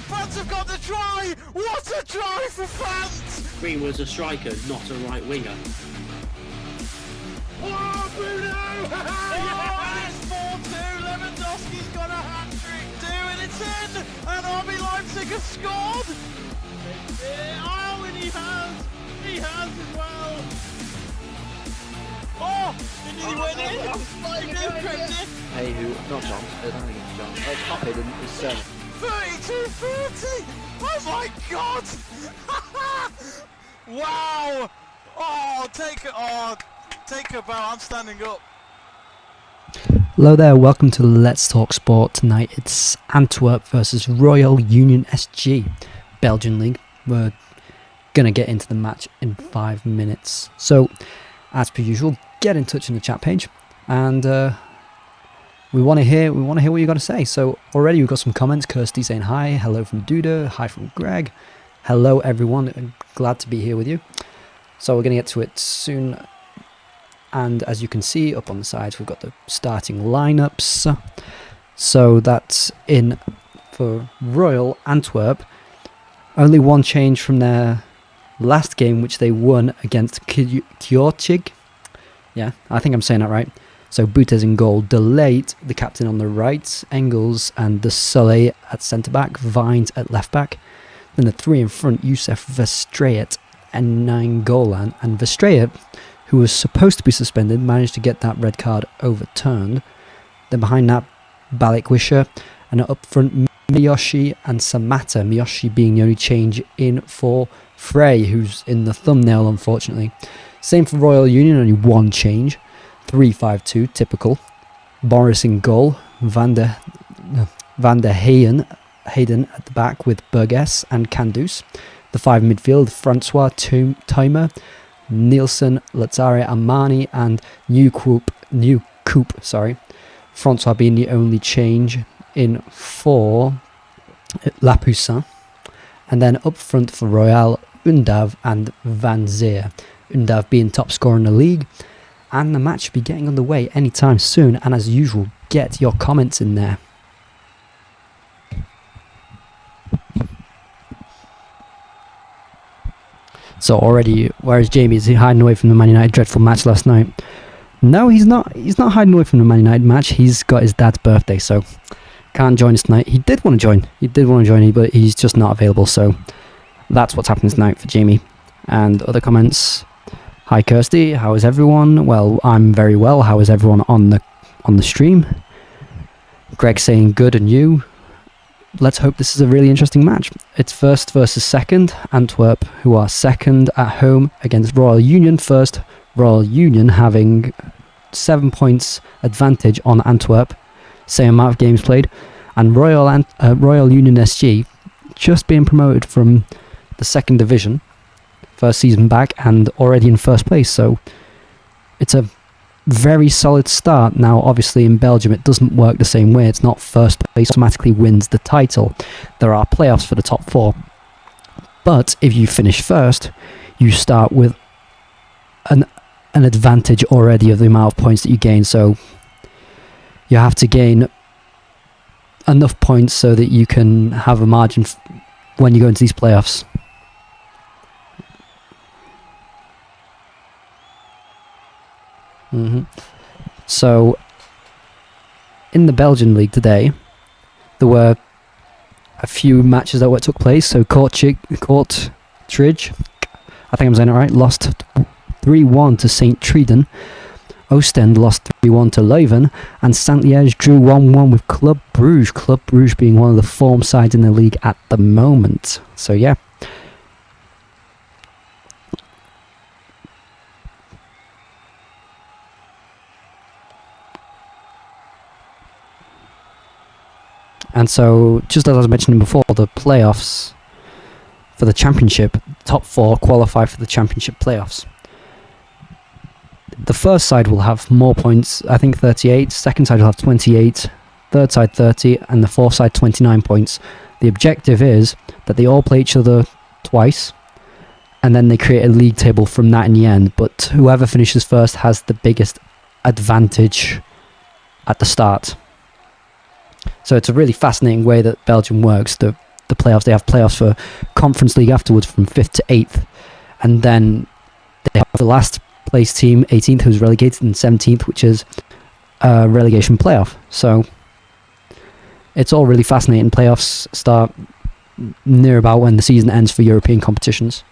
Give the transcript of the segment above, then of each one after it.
Fans have got the try! What a try for fans! Green was a striker, not a right winger. Oh, Bruno! Oh, it's 4-2. Lewandowski's got a hat-trick too, and it's in! And RB Leipzig have scored! Oh, and he has as well! Oh, did he win it? Hey, who? Not John. I don't think it's John. It's not Hayden. It's Seb. 32-30! Oh my god! Wow! Oh, take a bow. I'm standing up. Hello there, welcome to Let's Talk Sport. Tonight it's Antwerp versus Royale Union SG, Belgian League. We're gonna get into the match in 5 minutes. So, as per usual, get in touch in the chat page, and we want to hear what you got to say. So already we've got some comments. Kirsty saying hi, hello from Duda, hi from Greg, hello everyone. I'm glad to be here with you. So we're gonna get to it soon. And as you can see up on the sides, we've got the starting lineups. So that's in for Royal Antwerp. Only one change from their last game, which they won against Kjorchig. Yeah, I think I'm saying that right. So Butes in goal, Delate, the captain on the right, Engels and the Soleil at centre-back, Vines at left-back. Then the three in front, Youssef Verstraet and Nainggolan. And Verstraet, who was supposed to be suspended, managed to get that red card overturned. Then behind that, Balikwisha, and up front, Miyoshi and Samata. Miyoshi being the only change in for Frey, who's in the thumbnail, unfortunately. Same for Royal Union, only one change. 3-5-2, typical. Boris in goal. Van der Hayden at the back with Burgess and Kandus. The five midfield, Francois Timer, Nielsen, Lazare Amani, and New Coop. Francois being the only change in for Lapoussin. And then up front for Royale, Undav and Van Zeer. Undav being top scorer in the league. And the match should be getting underway anytime soon. And as usual, get your comments in there. So already, whereas Jamie, is he hiding away from the Man United dreadful match last night? No, he's not. He's not hiding away from the Man United match. He's got his dad's birthday, so can't join us tonight. He did want to join. But he's just not available. So that's what's happening tonight for Jamie. And other comments. Hi Kirsty, how is everyone? Well, I'm very well. How is everyone on the stream? Greg saying good, and you. Let's hope this is a really interesting match. It's first versus second. Antwerp, who are second at home against Royal Union first. Royal Union having 7 points advantage on Antwerp. Same amount of games played. And Royal Union SG just being promoted from the second division. First season back and already in first place. So it's a very solid start. Now, obviously, in Belgium, it doesn't work the same way. It's not first place automatically wins the title. There are playoffs for the top four. But if you finish first, you start with an advantage already of the amount of points that you gain. So you have to gain enough points so that you can have a margin when you go into these playoffs. So, in the Belgian league today, there were a few matches that took place. So, Kortrijk, I think I'm saying it right, lost 3-1 to St. Triden. Ostend lost 3-1 to Leuven, and Saint-Liège drew 1-1 with Club Brugge. Club Brugge being one of the form sides in the league at the moment. So, yeah. And so, just as I was mentioning before, the playoffs for the championship, top four qualify for the championship playoffs. The first side will have more points, I think 38, second side will have 28, third side 30, and the fourth side 29 points. The objective is that they all play each other twice, and then they create a league table from that in the end, but whoever finishes first has the biggest advantage at the start. So it's a really fascinating way that Belgium works. The the playoffs. They have playoffs for Conference League afterwards from 5th to 8th. And then they have the last place team, 18th, who's relegated, and 17th, which is a relegation playoff. So it's all really fascinating. Playoffs start near about when the season ends for European competitions.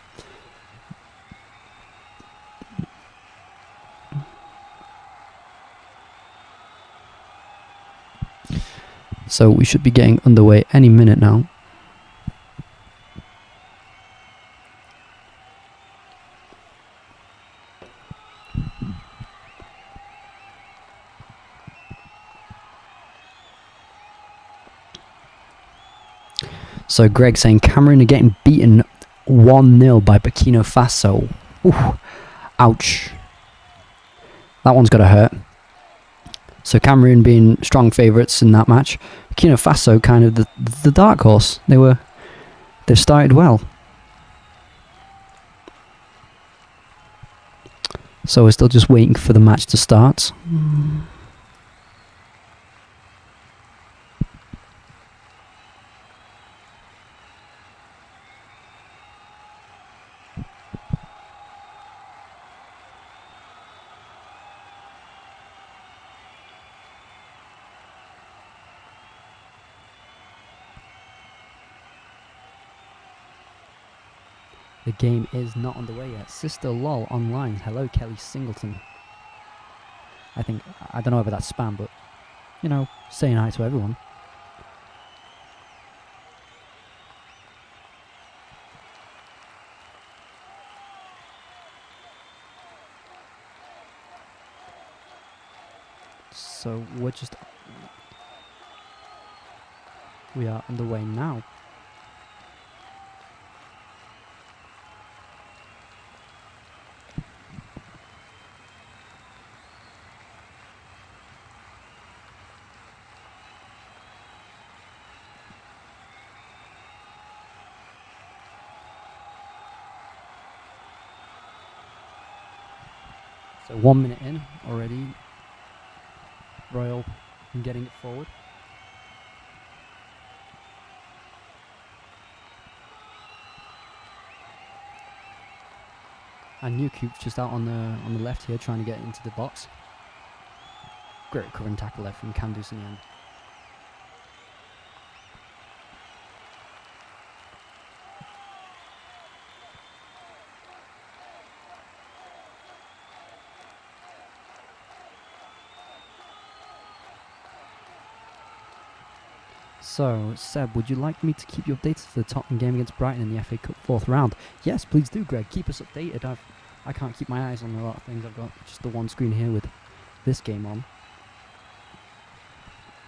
So we should be getting underway any minute now. So Greg saying Cameroon are getting beaten 1-0 by Burkina Faso. Ooh, ouch. That one's got to hurt. So Cameroon being strong favourites in that match. Burkina Faso kind of the dark horse. They've started well. So we're still just waiting for the match to start. The game is not underway yet. Sister Lol online. Hello, Kelly Singleton. I don't know if that's spam, but, you know, saying hi to everyone. So we are underway now. So 1 minute in already. Royale getting it forward. And Newcoop's just out on the left here, trying to get into the box. Great recovering tackle there from Kandus in the end. So, Seb, would you like me to keep you updated for the Tottenham game against Brighton in the FA Cup 4th round? Yes, please do, Greg. Keep us updated. I can't keep my eyes on a lot of things. I've got just the one screen here with this game on.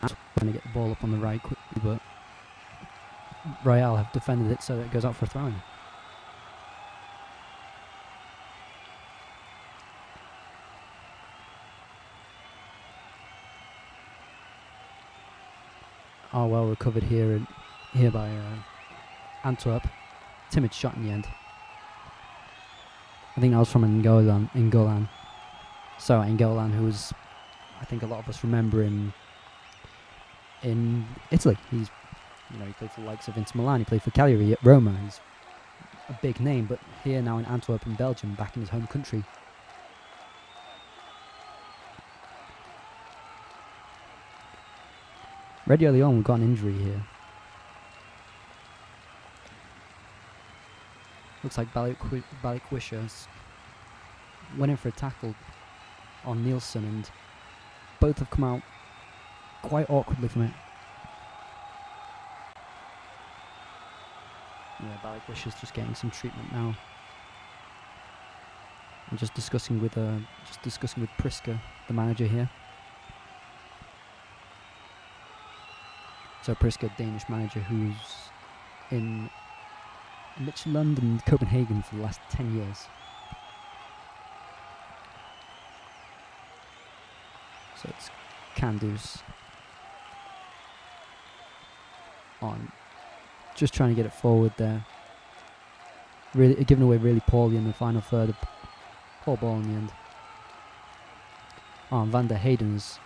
I'm trying to get the ball up on the right quickly, but Royale have defended it, so it goes out for a throw-in. Oh, well recovered here by Antwerp. Timid shot in the end. I think that was from N'Golan. So N'Golan, who was, I think a lot of us remember in Italy. He played for the likes of Inter Milan. He played for Cagliari at Roma. He's a big name, but here now in Antwerp in Belgium, back in his home country. Red Lyon, we've got an injury here. Looks like Balikwisha went in for a tackle on Nielsen, and both have come out quite awkwardly from it. Yeah, Balikwisha's just getting some treatment now. I'm just discussing with Priska, the manager here. So Priska, Danish manager who's in Midtjylland and Copenhagen for the last 10 years. So it's Kandus on, just trying to get it forward there. Really giving away really poorly in the final third. Poor ball in the end. Oh, and Van der Hayden's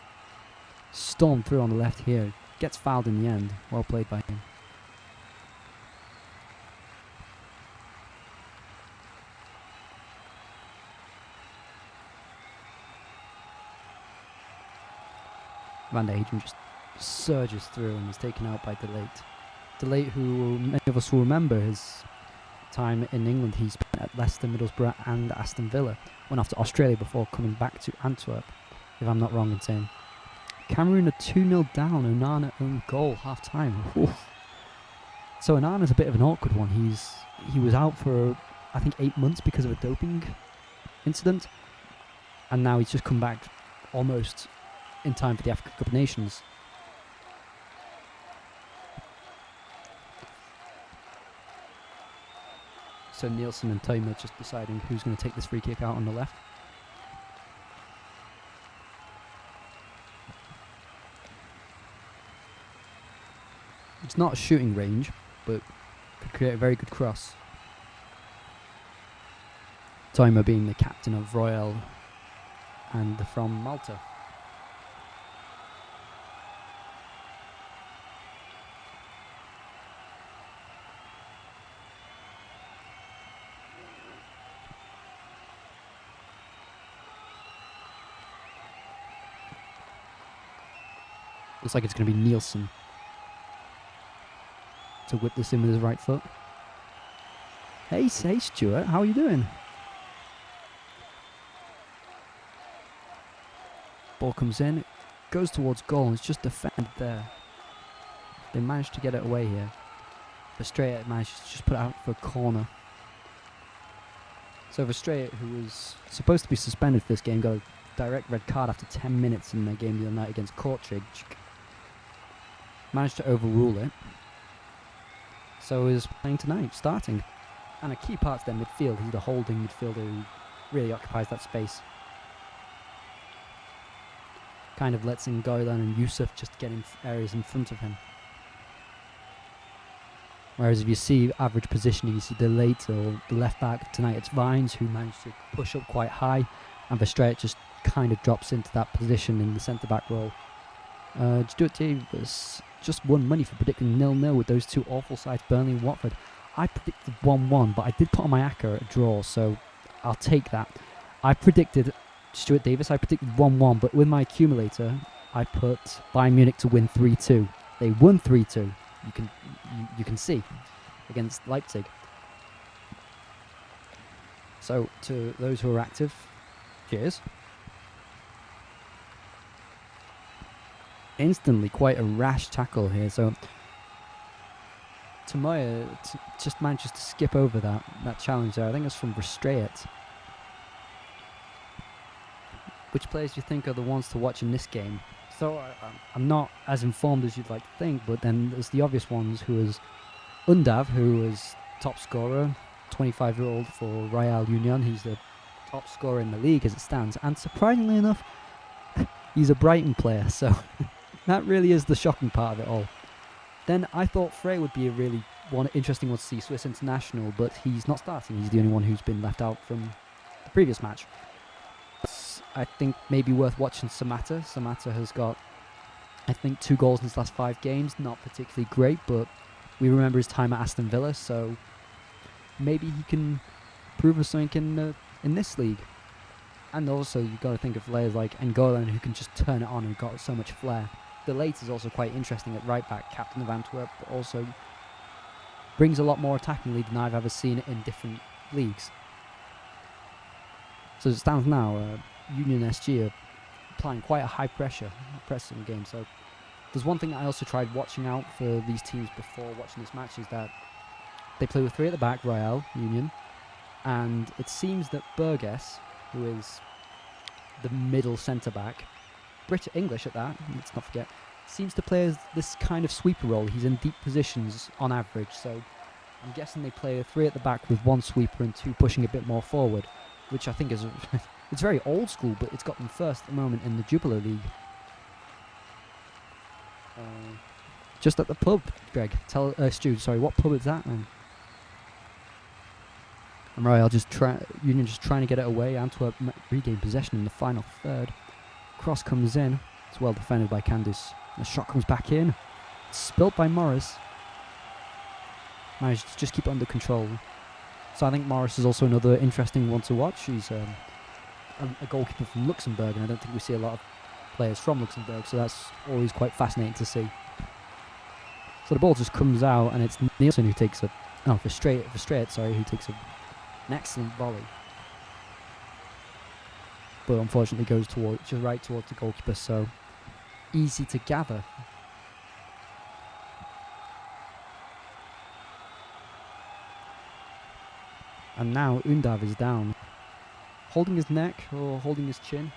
stormed through on the left here. Gets fouled in the end. Well played by him. Van der Hagen just surges through and is taken out by Delate. Delate, who many of us will remember his time in England. He spent at Leicester, Middlesbrough and Aston Villa. Went off to Australia before coming back to Antwerp, if I'm not wrong in saying. Cameroon are 2-0 down, Onana own goal, half-time. So Onana's a bit of an awkward one. He was out for, I think, 8 months because of a doping incident, and now he's just come back almost in time for the Africa Cup of Nations. So Nielsen and Tamer just deciding who's going to take this free kick out on the left. It's not a shooting range, but could create a very good cross. Tamer being the captain of Royale and from Malta. Looks like it's going to be Nielsen to whip this in with his right foot. Hey Stuart, how are you doing? Ball comes in, goes towards goal, and it's just defended there. They managed to get it away here. Verstraete managed to just put it out for a corner. So Verstraete, who was supposed to be suspended for this game, got a direct red card after 10 minutes in their game the other night against Kortrijk. Managed to overrule it. So is playing tonight, starting. And a key part to their midfield. He's the holding midfielder who really occupies that space. Kind of lets in Goylan and Yusuf just get in areas in front of him. Whereas if you see average positioning, you see the late or the left back tonight, it's Vines who managed to push up quite high, and Verstraete just kind of drops into that position in the centre back role. Stuart Davis just won money for predicting 0-0 with those two awful sides, Burnley and Watford. I predicted 1-1, but I did put on my ACCA a draw, so I'll take that. I predicted Stuart Davis, I predicted 1-1, but with my accumulator, I put Bayern Munich to win 3-2. They won 3-2. You can see against Leipzig. So to those who are active, cheers. Instantly quite a rash tackle here, so Tamoya just manages to skip over that challenge there. I think it's from Verstraete. Which players do you think are the ones to watch in this game? So I'm not as informed as you'd like to think, but then there's the obvious ones, who is Undav, who is top scorer, 25-year-old for Royale Union. He's the top scorer in the league as it stands, and surprisingly enough, he's a Brighton player, so that really is the shocking part of it all. Then I thought Frey would be a really interesting one to see, Swiss international, but he's not starting. He's the only one who's been left out from the previous match. I think maybe worth watching Samatta. Samatta has got, I think, 2 goals in his last 5 games. Not particularly great, but we remember his time at Aston Villa, so maybe he can prove us something in this league. And also, you've got to think of players like N'Golan, who can just turn it on and got so much flair. The late is also quite interesting at right back, captain of Antwerp, but also brings a lot more attacking lead than I've ever seen in different leagues. So as it stands now, Union SG are applying quite a high pressing game. So there's one thing that I also tried watching out for these teams before watching this match, is that they play with 3 at the back, Royale Union, and it seems that Burgess, who is the middle centre back, English at that, let's not forget, seems to play as this kind of sweeper role. He's in deep positions on average, so I'm guessing they play a 3 at the back with 1 sweeper and 2 pushing a bit more forward, which I think is it's very old school, but it's got them first at the moment in the Jupiler League. Just at the pub, Greg. Stu, sorry, what pub is that, man? And Royale Union just trying to get it away. Antwerp regain possession in the final third. Cross comes in. It's well defended by Candice. The shot comes back in. It's spilt by Morris. Managed to just keep it under control. So I think Morris is also another interesting one to watch. He's a goalkeeper from Luxembourg, and I don't think we see a lot of players from Luxembourg, so that's always quite fascinating to see. So the ball just comes out, and it's Nielsen who takes who takes an excellent volley. But unfortunately goes just right towards the goalkeeper, so easy to gather. And now Undav is down, holding his neck or holding his chin.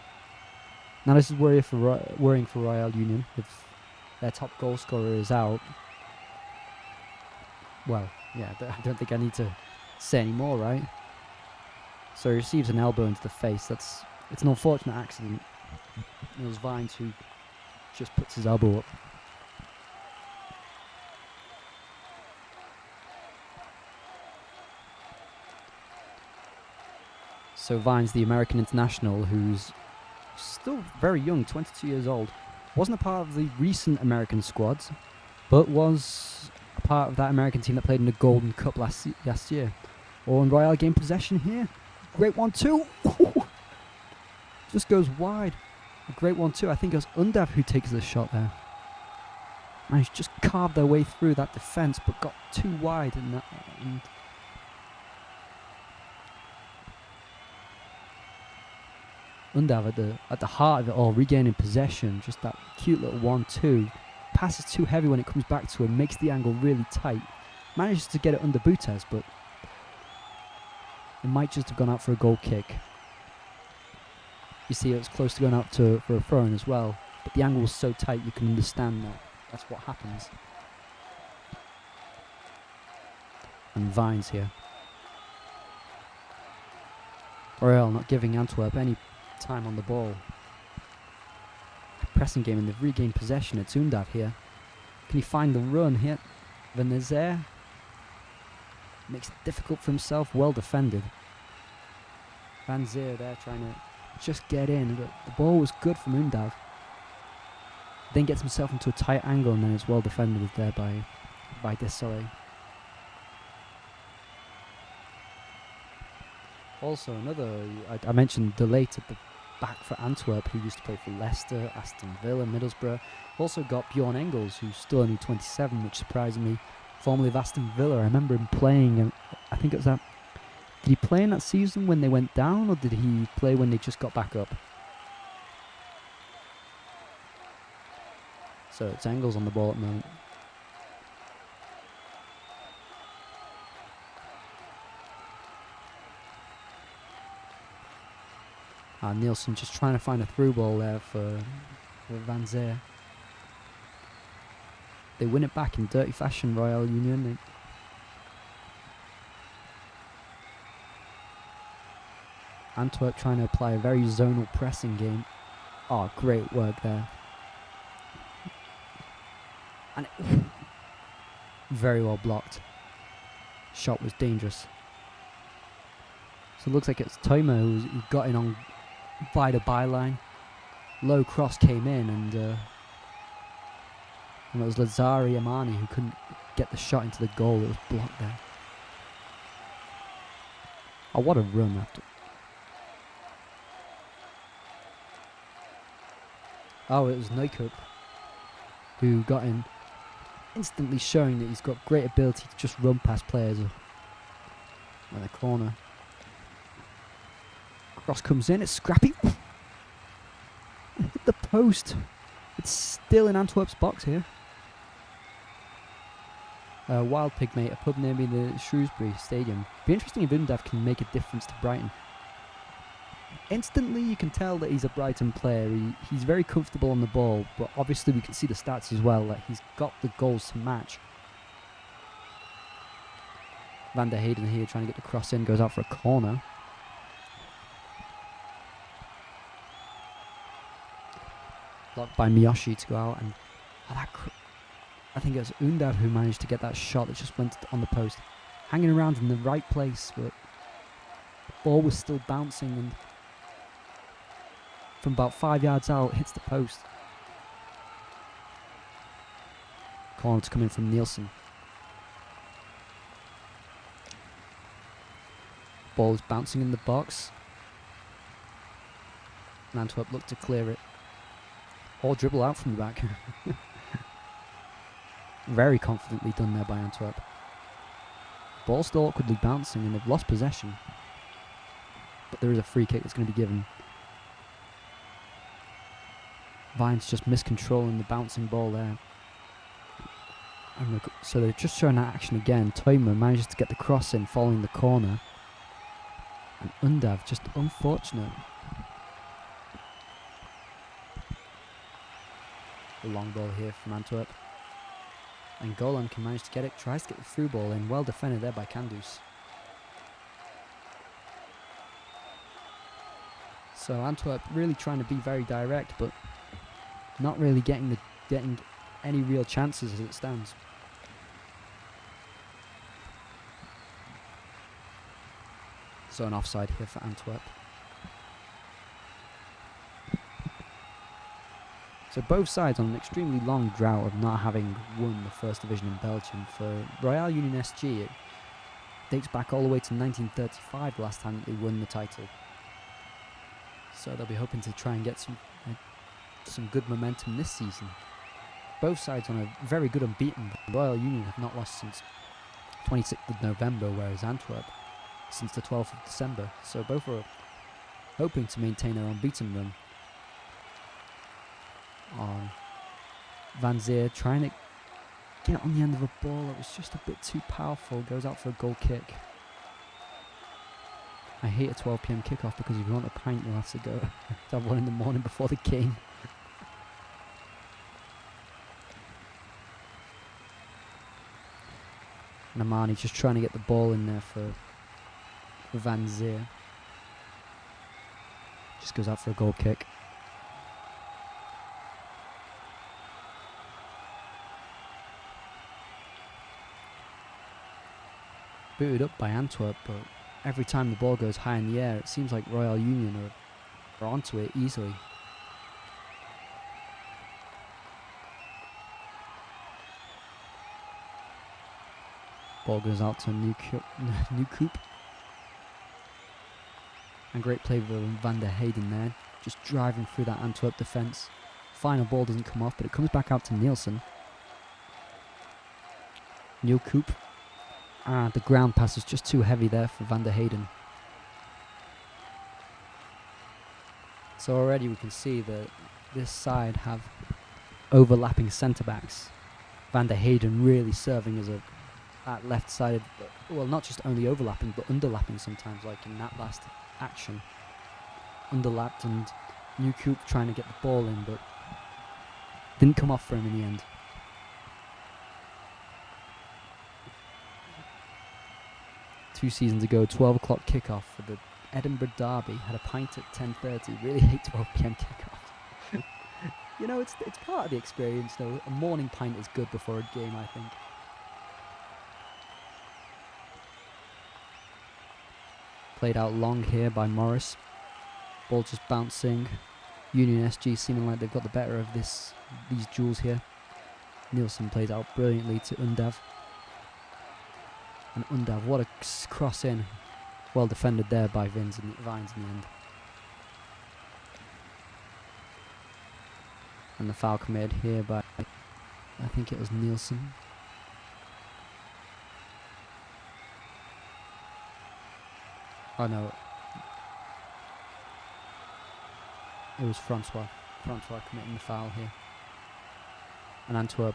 Now this is worrying for Royale Union. If their top goal scorer is out, well, yeah, I don't think I need to say any more, right? So he receives an elbow into the face. It's an unfortunate accident. It was Vines who just puts his elbow up. So Vines, the American international, who's still very young, 22 years old, wasn't a part of the recent American squads, but was a part of that American team that played in the Golden Cup last year. And Royale gained possession here. Great 1-2. Just goes wide. A great 1-2. I think it was Undav who takes the shot there. Managed just carved their way through that defence, but got too wide in that. Undav at the heart of it all, regaining possession. Just that cute little 1-2. Passes too heavy when it comes back to him. Makes the angle really tight. Manages to get it under Butes, but it might just have gone out for a goal kick. You see, it was close to going out for a throw-in as well. But the angle was so tight, you can understand that. That's what happens. And Vines here. Royale not giving Antwerp any time on the ball. Pressing game, and they've regained possession. It's Undav here. Can he find the run here? Van der Zeer makes it difficult for himself. Well defended. Van Zeer there trying to just get in, but the ball was good from Undav. Then gets himself into a tight angle, and then it's well defended there by Desolé. Also another, I mentioned Delate at the back for Antwerp, who used to play for Leicester, Aston Villa, Middlesbrough. Also got Bjorn Engels, who's still only 27, which surprised me. Formerly of Aston Villa, I remember him playing, I think it was that. Did he play in that season when they went down, or did he play when they just got back up? So it's Engels on the ball at the moment. Nielsen just trying to find a through ball there for Van Zeer. They win it back in dirty fashion, Royale Union. Antwerp trying to apply a very zonal pressing game. Oh, great work there. And very well blocked. Shot was dangerous. So it looks like it's Tomer who got in on by the byline. Low cross came in, and it was Lazari Amani who couldn't get the shot into the goal. It was blocked there. Oh, what a run after. Oh, it was Neukup who got in, instantly showing that he's got great ability to just run past players in the corner. Cross comes in, it's scrappy. It hit the post. It's still in Antwerp's box here. Wild Pigmate, a pub near me, the Shrewsbury Stadium. Be interesting if Undav can make a difference to Brighton. Instantly you can tell that he's a Brighton player. He's very comfortable on the ball, but obviously we can see the stats as well, that he's got the goals to match. Van der Hayden here trying to get the cross in, goes out for a corner. Blocked by Miyoshi to go out, and I think it was Undav who managed to get that shot that just went on the post. Hanging around in the right place, but the ball was still bouncing, and from about 5 yards out, hits the post. Corner to come in from Nielsen. Ball is bouncing in the box. And Antwerp look to clear it. Or dribble out from the back. Very confidently done there by Antwerp. Ball still awkwardly bouncing and they've lost possession. But there is a free kick that's going to be given. Vine's just miscontrolling the bouncing ball there. And look, so they're just showing that action again. Toyma manages to get the cross in following the corner. And Undav, just unfortunate. The long ball here from Antwerp. And Golan can manage to get it, tries to get the through ball in. Well defended there by Kandus. So Antwerp really trying to be very direct, but not really getting any real chances as it stands. So an offside here for Antwerp. So both sides on an extremely long drought of not having won the first division in Belgium. For Royale Union SG, it dates back all the way to 1935, the last time that they won the title. So they'll be hoping to try and get some good momentum this season. Both sides on a very good unbeaten. Royale Union have not lost since 26th of November, whereas Antwerp since the 12th of December. So both are hoping to maintain their unbeaten run. On Van Zier trying to get on the end of a ball that was just a bit too powerful, goes out for a goal kick. I hate a 12 PM kickoff because if you want a pint you'll have to go to have one in the morning before the game. And Amani just trying to get the ball in there for Van Zier. Just goes out for a goal kick. Booted up by Antwerp, but every time the ball goes high in the air, it seems like Royale Union are onto it easily. Ball goes out to New Coop. And great play from Van der Heyden there, just driving through that Antwerp defence. Final ball doesn't come off, but it comes back out to Nielsen. New Coop. The ground pass is just too heavy there for Van der Heyden. So already we can see that this side have overlapping centre-backs. Van der Heyden really serving as at left-sided, well, not just only overlapping, but underlapping sometimes, like in that last action. Underlapped and New Coop trying to get the ball in, but didn't come off for him in the end. Two seasons ago, 12 o'clock kickoff for the Edinburgh Derby. Had a pint at 10:30. Really hate 12 PM kickoff. You know, it's part of the experience though. A morning pint is good before a game, I think. Played out long here by Morris. Ball just bouncing. Union SG seeming like they've got the better of these duels here. Nielsen plays out brilliantly to Undav. And Undav, what a cross in. Well defended there by Vines in the end. And the foul committed here by, I think it was Nielsen. Oh no. It was Francois. Francois committing the foul here. And Antwerp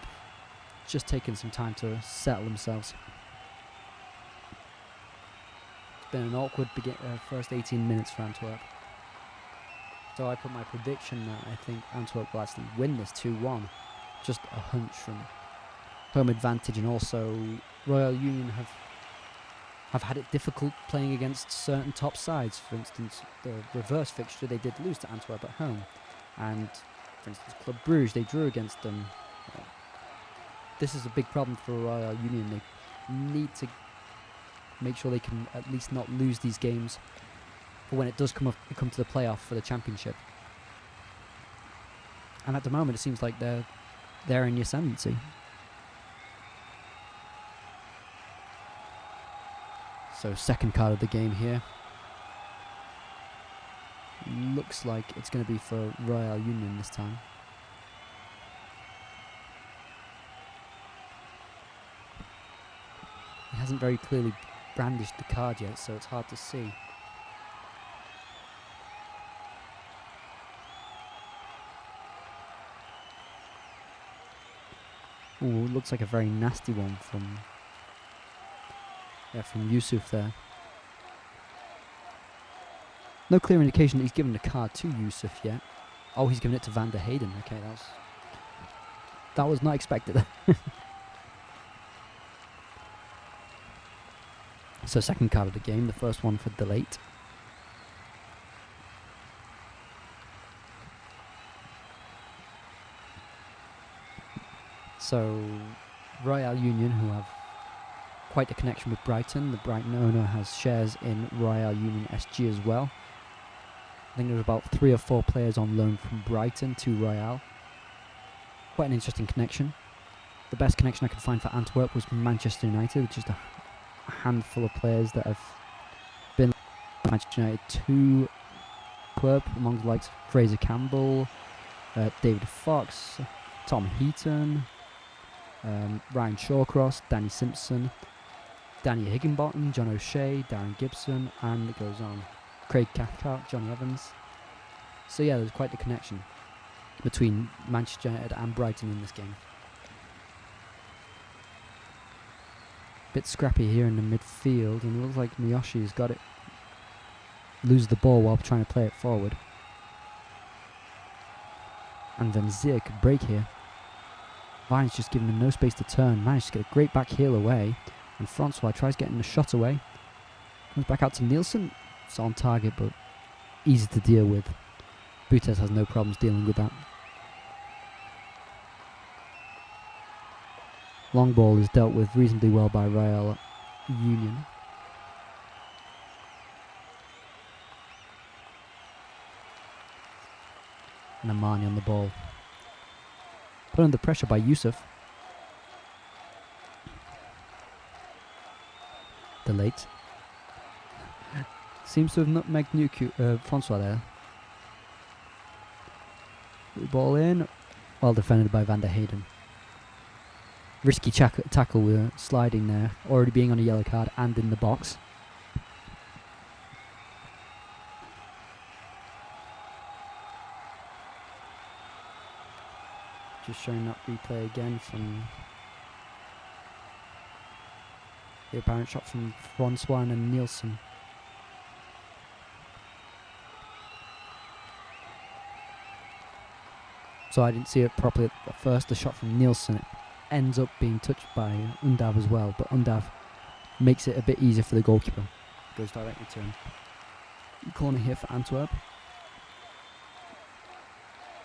just taking some time to settle themselves. Been an awkward first 18 minutes for Antwerp. So I put my prediction that I think Antwerp will actually win this 2-1. Just a hunch from home advantage, and also Royale Union have had it difficult playing against certain top sides. For instance, the reverse fixture they did lose to Antwerp at home, and for instance Club Bruges, they drew against them. This is a big problem for Royale Union. They need to make sure they can at least not lose these games for when it does come to the playoff for the championship. And at the moment it seems like they're in the ascendancy. So second card of the game here. Looks like it's going to be for Royale Union this time. hasn't very clearly brandished the card yet, so it's hard to see. Ooh, looks like a very nasty one from Yusuf there. No clear indication that he's given the card to Yusuf yet. Oh, he's given it to Van der Hayden. Okay, that was not expected. So second card of the game, the first one for Delate. So Royale Union, who have quite a connection with Brighton. The Brighton owner has shares in Royale Union SG as well. I think there's about 3 or 4 players on loan from Brighton to Royale. Quite an interesting connection. The best connection I could find for Antwerp was Manchester United, which is a handful of players that have been Manchester United to Antwerp, among the likes of Fraser Campbell, David Fox, Tom Heaton, Ryan Shawcross, Danny Simpson, Danny Higginbottom, John O'Shea, Darren Gibson, and it goes on. Craig Cathcart, Johnny Evans. So yeah, there's quite the connection between Manchester United and Brighton in this game. Bit scrappy here in the midfield, and it looks like Miyoshi's got it. Lose the ball while trying to play it forward. And then Zia could break here. Vine's just giving him no space to turn. Managed to get a great back heel away. And Francois tries getting the shot away. Comes back out to Nielsen. It's on target, but easy to deal with. Butes has no problems dealing with that. Long ball is dealt with reasonably well by Royale Union. And Amani on the ball. Put under pressure by Yusuf. Delate. Seems to have nutmegged Francois there. Ball in. Well defended by Van der Hayden. Risky tackle with sliding there. Already being on a yellow card and in the box. Just showing that replay again from the apparent shot from Francois and Nielsen. So I didn't see it properly at first. The shot from Nielsen ends up being touched by Undav as well, but Undav makes it a bit easier for the goalkeeper. Goes directly to him. Corner here for Antwerp.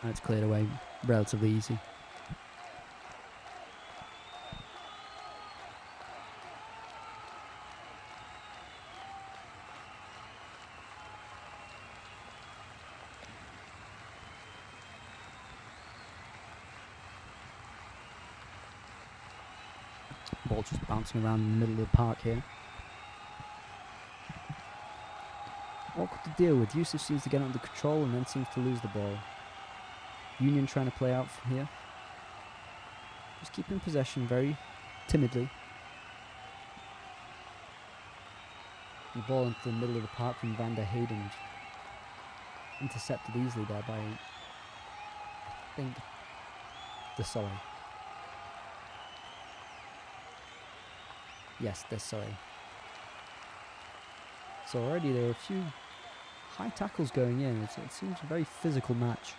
And it's cleared away relatively easy. Ball just bouncing around in the middle of the park here. Awkward to deal with. Yusuf seems to get under control and then seems to lose the ball. Union trying to play out from here. Just keeping possession very timidly. The ball into the middle of the park from Van der Hayden. Intercepted easily there by, I think, Desolé. Yes, Desolé. So already there are a few high tackles going in. It seems a very physical match.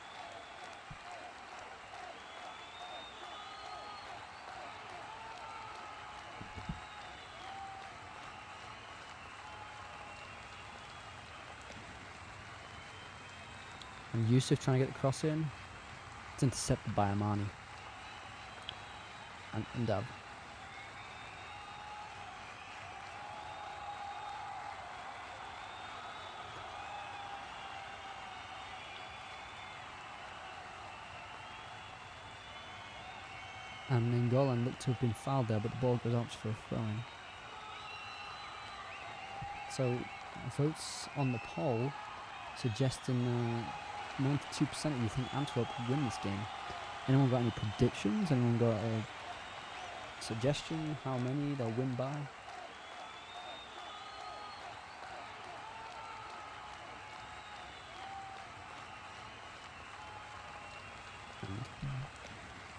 And Yusuf trying to get the cross in. It's intercepted by Amani. And Undav. And N'Golan looked to have been fouled there, but the ball goes out for a throw-in. So, votes on the poll suggesting 92% of you think Antwerp will win this game. Anyone got any predictions? Anyone got a suggestion how many they'll win by?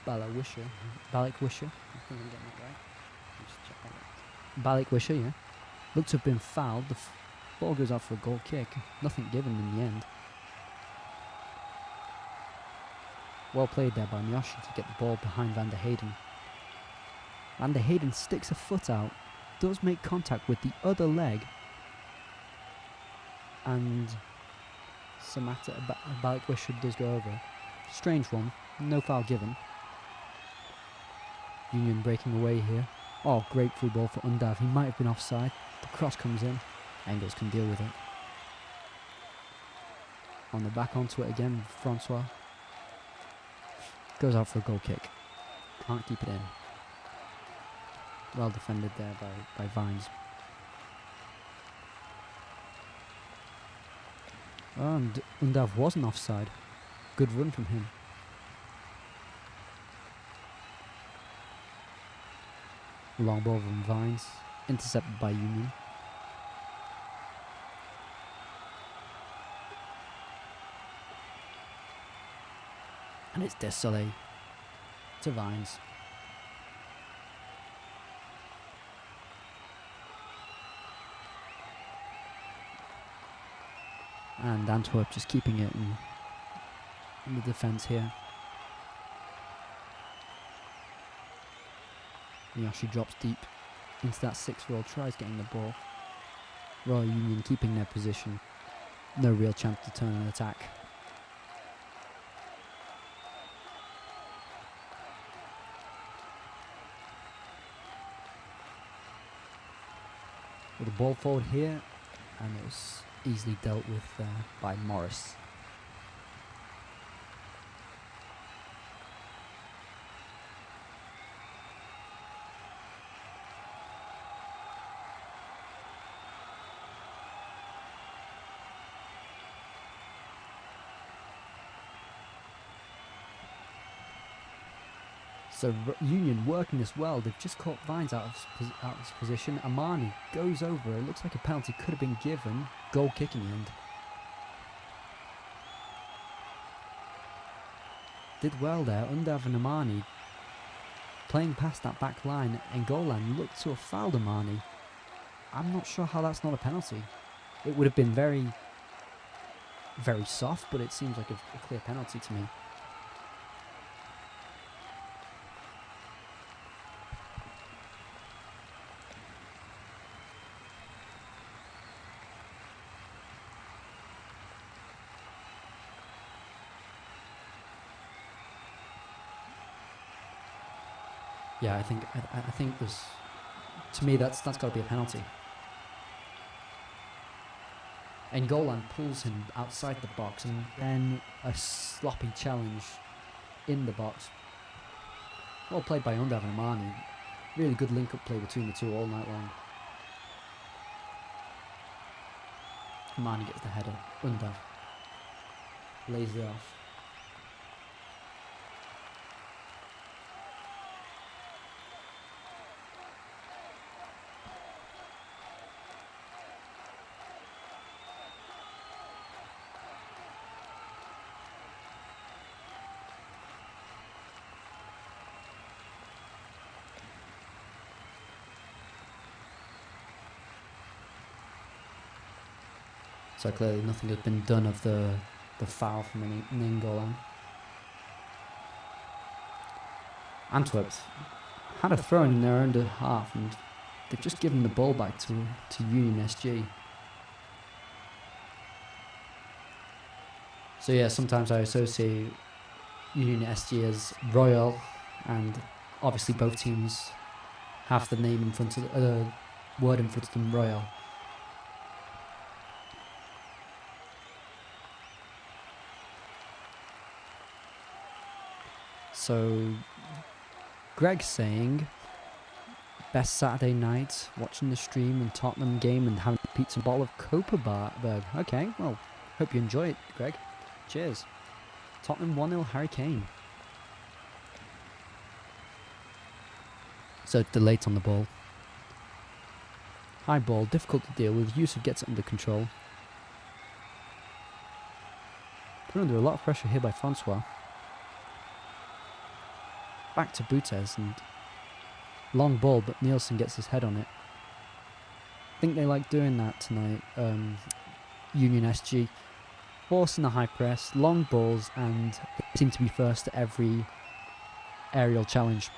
Balikwisha. I think I'm getting that right. Just check that out. Balikwisha, yeah. Looked to have been fouled. The ball goes out for a goal kick. Nothing given in the end. Well played there by Miyoshi to get the ball behind Van der Heyden. Van der Heyden sticks a foot out, does make contact with the other leg, and Samata Balikwisha does go over. Strange one, no foul given. Union breaking away here. Oh, great free ball for Undav. He might have been offside. The cross comes in. Engels can deal with it. On the back onto it again, Francois. Goes out for a goal kick. Can't keep it in. Well defended there by Vines. Oh, and Undav wasn't offside. Good run from him. Long ball from Vines. Intercepted by Union. And it's Desolé to Vines. And Antwerp just keeping it in the defence here. Miyoshi drops deep into that 6-year-old, tries getting the ball. Royal Union keeping their position. No real chance to turn an attack. With the ball forward here, and it was easily dealt with by Morris. So Union working this well. They've just caught Vines out of his position. Amani goes over. It looks like a penalty could have been given. Goal kicking end. Did well there. Undav and Amani playing past that back line. And goal line looked to have fouled Amani. I'm not sure how that's not a penalty. It would have been very, very soft, but it seems like a clear penalty to me. Yeah, I think there's, to me that's got to be a penalty. And Golan pulls him outside the box, and then a sloppy challenge in the box. Well played by Undav and Amani. Really good link-up play between the two all night long. Amani gets the header. Undav lays it off. So clearly nothing has been done of the foul from Ningolan. Antwerp had a throw in their under half, and they've just given the ball back to Union SG. So yeah, sometimes I associate Union SG as Royale, and obviously both teams have the name in front of the word in front of them, Royale. So, Greg's saying, best Saturday night, watching the stream and Tottenham game and having a pizza ball of Koperberg. Okay, well, hope you enjoy it, Greg. Cheers. Tottenham 1-0 Harry Kane. So, late on the ball. High ball, difficult to deal with. Yusuf gets it under control. Put under a lot of pressure here by Francois. back to Butes, and long ball, but Nielsen gets his head on it. I think they like doing that tonight, Union SG. Forcing the high press, long balls, and they seem to be first at every aerial challenge.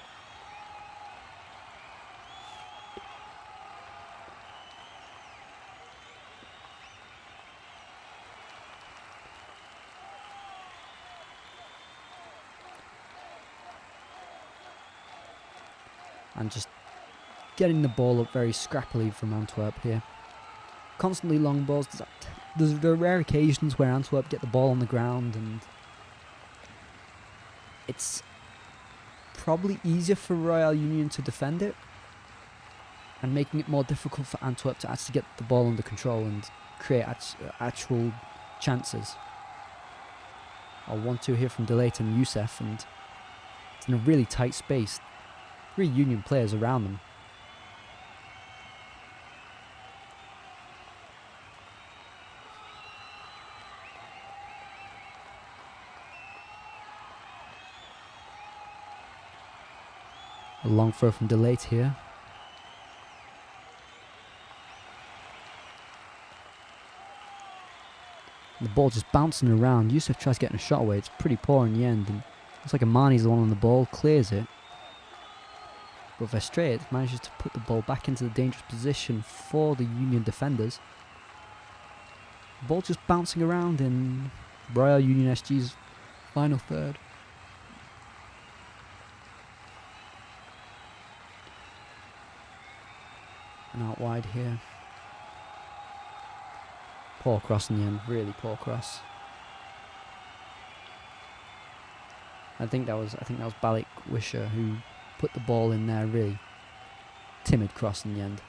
And just getting the ball up very scrappily from Antwerp here. Constantly long balls. There are rare occasions where Antwerp get the ball on the ground, and it's probably easier for Royale Union to defend it, and making it more difficult for Antwerp to actually get the ball under control and create actual chances. A 1-2 here from Delate and Youssef, and it's in a really tight space. 3 Union players around them. A long throw from Delate here. The ball just bouncing around. Youssef tries getting a shot away. It's pretty poor in the end. And looks like Amani's the one on the ball. Clears it. But Verstraete manages to put the ball back into the dangerous position for the Union defenders. The ball just bouncing around in Royale Union SG's final third. And out wide here. Poor cross in the end, really poor cross. I think that was Balik Wisher who put the ball in there, really timid cross in the end.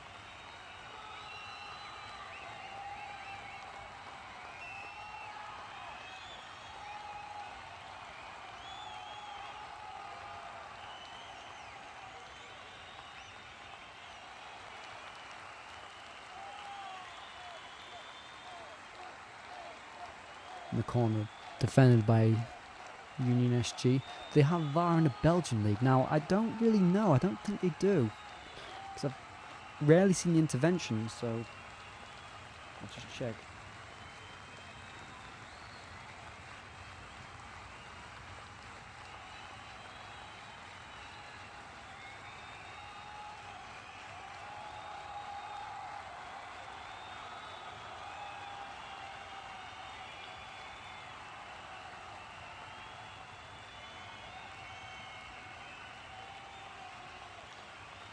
In the corner, defended by Union SG. They have VAR in the Belgian league. Now, I don't really know. I don't think they do, because I've rarely seen the intervention, so I'll just check.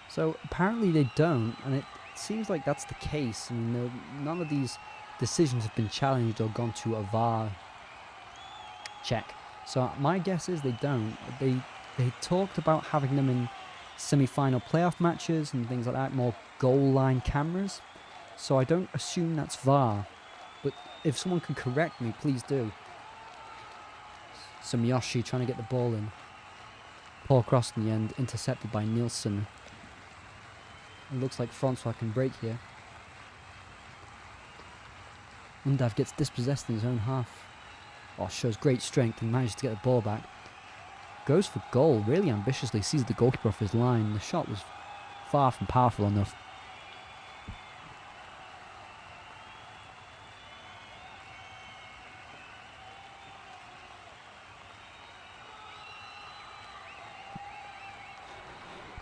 So apparently they don't, and it seems like that's the case. I mean, none of these decisions have been challenged or gone to a VAR check. So my guess is they don't. They talked about having them in semi-final playoff matches and things like that, more goal line cameras. So I don't assume that's VAR, but if someone can correct me, please do. Sumiyoshi trying to get the ball in. Poor cross in the end, intercepted by Nielsen. It looks like Francois can break here. Undav gets dispossessed in his own half. Oh, shows great strength and manages to get the ball back. Goes for goal, really ambitiously, sees the goalkeeper off his line. The shot was far from powerful enough.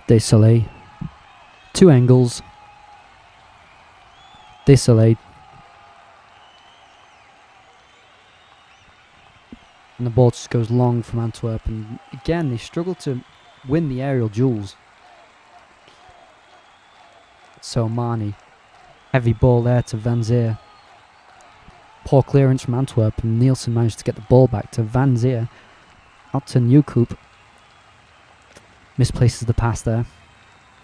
Desolé. 2 angles. Desolé. And the ball just goes long from Antwerp, and again they struggle to win the aerial duels. So Mani, heavy ball there to Van Zier. Poor clearance from Antwerp, and Nielsen managed to get the ball back to Van Zier. Out to Newcoop. Misplaces the pass there.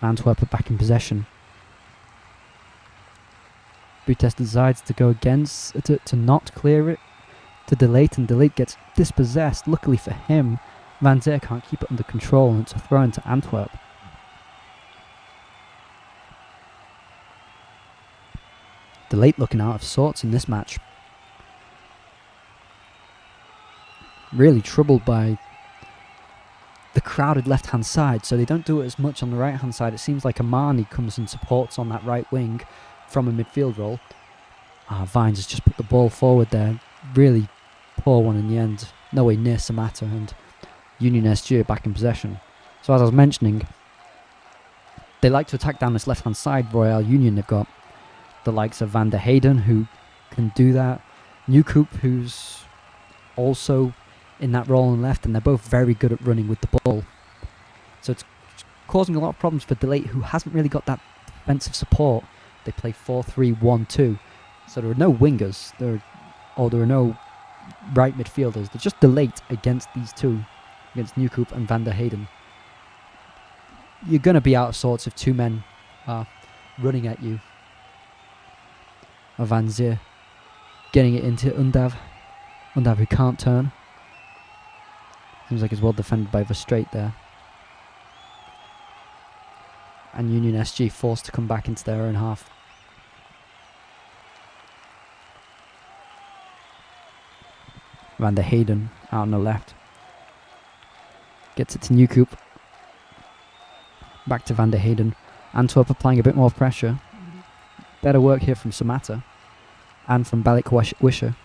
Antwerp are back in possession. Butes decides to go against, to not clear it, to Delate, and Delate gets dispossessed. Luckily for him, Van Zier can't keep it under control, and it's a throw into Antwerp. Delate looking out of sorts in this match. Really troubled by the crowded left-hand side, so they don't do it as much on the right-hand side. It seems like Amani comes and supports on that right wing from a midfield role. Vines has just put the ball forward there. Really poor one in the end. Nowhere near Samata, and Union SG are back in possession. So as I was mentioning, they like to attack down this left-hand side. Royale Union, they've got the likes of Van der Hayden, who can do that. Newcoop, who's also in that role on left, and they're both very good at running with the ball. So it's causing a lot of problems for Delate, who hasn't really got that defensive support. They play 4-3-1-2. So there are no wingers, there are no right midfielders. They're just Delate against these two, against Newcoop and Van der Hayden. You're going to be out of sorts if two men are running at you. Van Zier getting it into Undav. Undav who can't turn. Seems like it's well defended by Verstraete there. And Union SG forced to come back into their own half. Van der Hayden out on the left. Gets it to Newcoop. Back to Van der Hayden. Antwerp applying a bit more pressure. Better work here from Samata. And from Balik Wisher.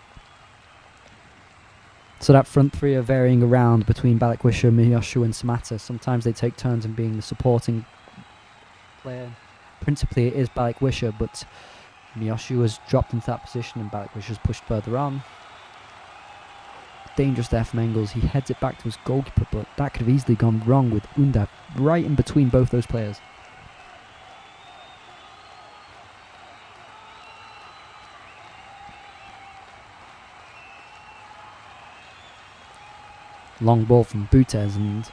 So that front three are varying around between Balik Wisher, Miyoshu and Samata. Sometimes they take turns in being the supporting player. Principally it is Balik Wisher, but Miyoshu has dropped into that position and Balik Wisher's pushed further on. Dangerous there from Engels. He heads it back to his goalkeeper, but that could have easily gone wrong with Undav right in between both those players. Long ball from Boutez, and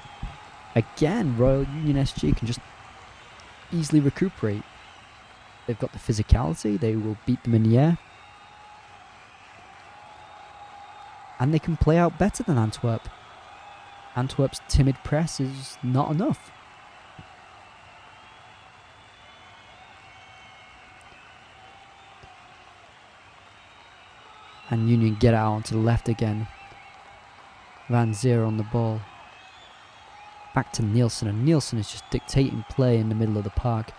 again Royal Union SG can just easily recuperate. They've got the physicality, they will beat them in the air. And they can play out better than Antwerp. Antwerp's timid press is not enough. And Union get out onto the left again. Van Zier on the ball. Back to Nielsen, and Nielsen is just dictating play in the middle of the park.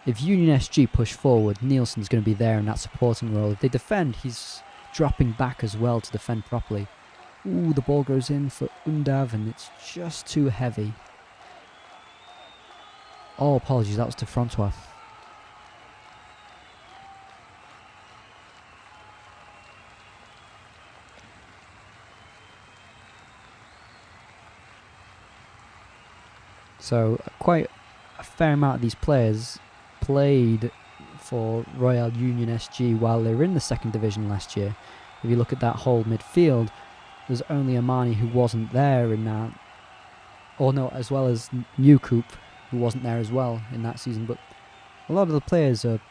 If Union SG push forward, Nielsen's going to be there in that supporting role. If they defend, he's dropping back as well to defend properly. Ooh, the ball goes in for Undav, and it's just too heavy. Oh, apologies, that was to Francois. So quite a fair amount of these players played for Royale Union SG while they were in the second division last year. If you look at that whole midfield, there's only Amani who wasn't there in that. Or no, as well as Newcoop, who wasn't there as well in that season. But a lot of the players have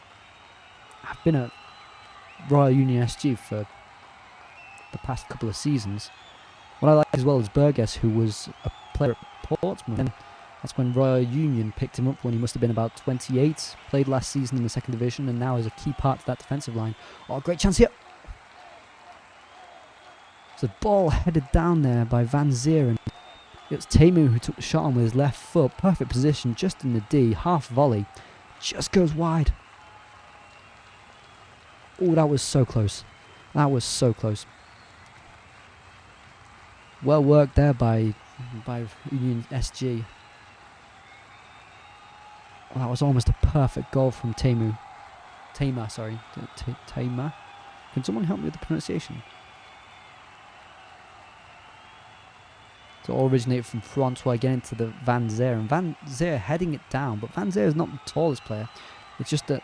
been at Royal Union SG for the past couple of seasons. What I like as well is Burgess, who was a player at Portsmouth. And that's when Royal Union picked him up when he must have been about 28. Played last season in the second division and now is a key part of that defensive line. Oh, great chance here. So the ball headed down there by Van Zier, and it was Temu who took the shot on with his left foot. Perfect position, just in the D. Half volley. Just goes wide. Oh, that was so close. That was so close. Well worked there by Union SG. Oh, that was almost a perfect goal from Temu. Tamer, sorry. Tamer. Can someone help me with the pronunciation? So all originated from Francois again to the Van Zier. And Van Zier heading it down. But Van Zier is not the tallest player. It's just that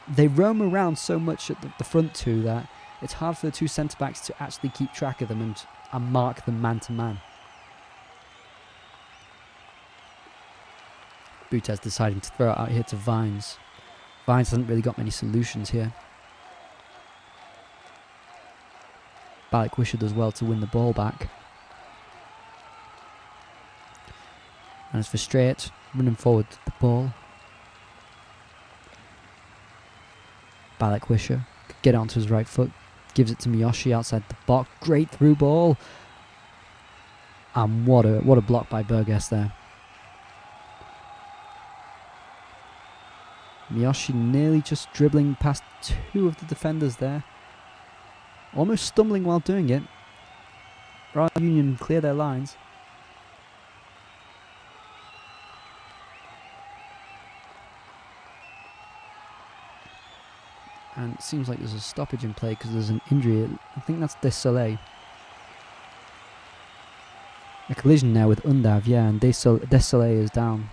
they roam around so much at the front two that it's hard for the two centre-backs to actually keep track of them and mark them man-to-man. Boutez deciding to throw it out here to Vines. Vines hasn't really got many solutions here. Balik Wisher does well to win the ball back. And as for Verstraete, running forward to the ball. Balik Wisher could get it onto his right foot. Gives it to Miyoshi outside the box. Great through ball. And what a block by Burgess there. Miyoshi nearly just dribbling past two of the defenders there. Almost stumbling while doing it. Royale Union clear their lines. And it seems like there's a stoppage in play because there's an injury. I think that's Desolé. A collision now with Undav, yeah, and Desolé is down.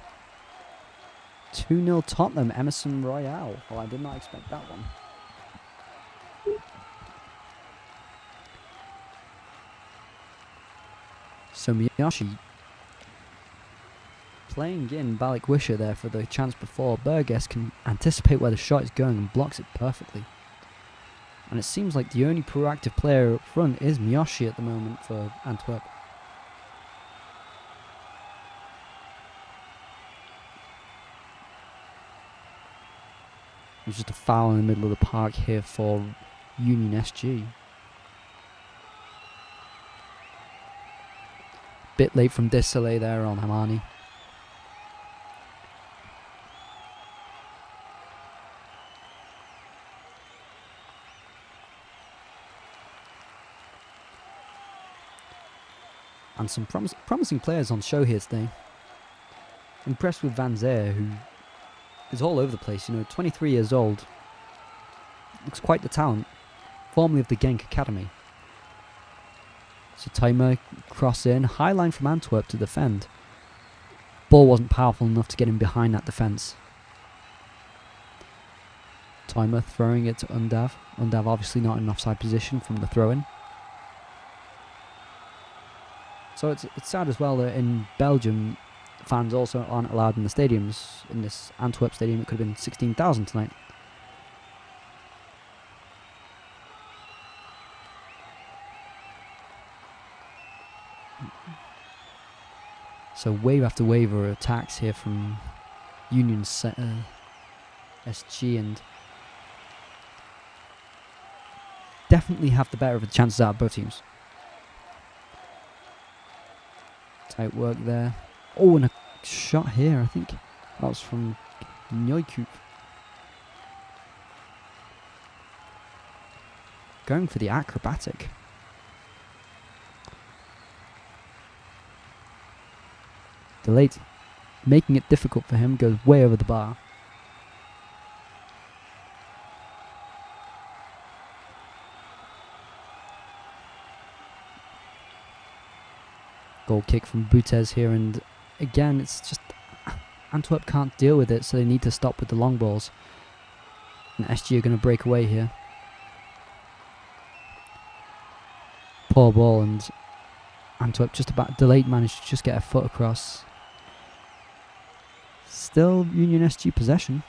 2-0 Tottenham, Emerson Royale. Well, I did not expect that one. So Miyoshi playing in Balikwisha there for the chance before. Burgess can anticipate where the shot is going and blocks it perfectly. And it seems like the only proactive player up front is Miyoshi at the moment for Antwerp. It's just a foul in the middle of the park here for Union SG. Bit late from Desolé there on Hamani. And some promising players on show here today. Impressed with Van Zeer, who is all over the place, 23 years old. Looks quite the talent. Formerly of the Genk Academy. So Timer, cross in, high line from Antwerp to defend. Ball wasn't powerful enough to get him behind that defence. Timer throwing it to Undav. Undav obviously not in an offside position from the throw-in. So it's sad as well that in Belgium, fans also aren't allowed in the stadiums. In this Antwerp stadium, it could have been 16,000 tonight. So wave after wave of attacks here from Union SG, and definitely have the better of the chances out of both teams. Tight work there. Oh, and a shot here, I think. That was from Njoikup. Going for the acrobatic. Delayed. Making it difficult for him. Goes way over the bar. Goal kick from Butez here, and again it's just Antwerp can't deal with it, so they need to stop with the long balls. And SG are going to break away here. Poor ball, and Antwerp just about delayed, managed to just get a foot across. Still Union SG possession.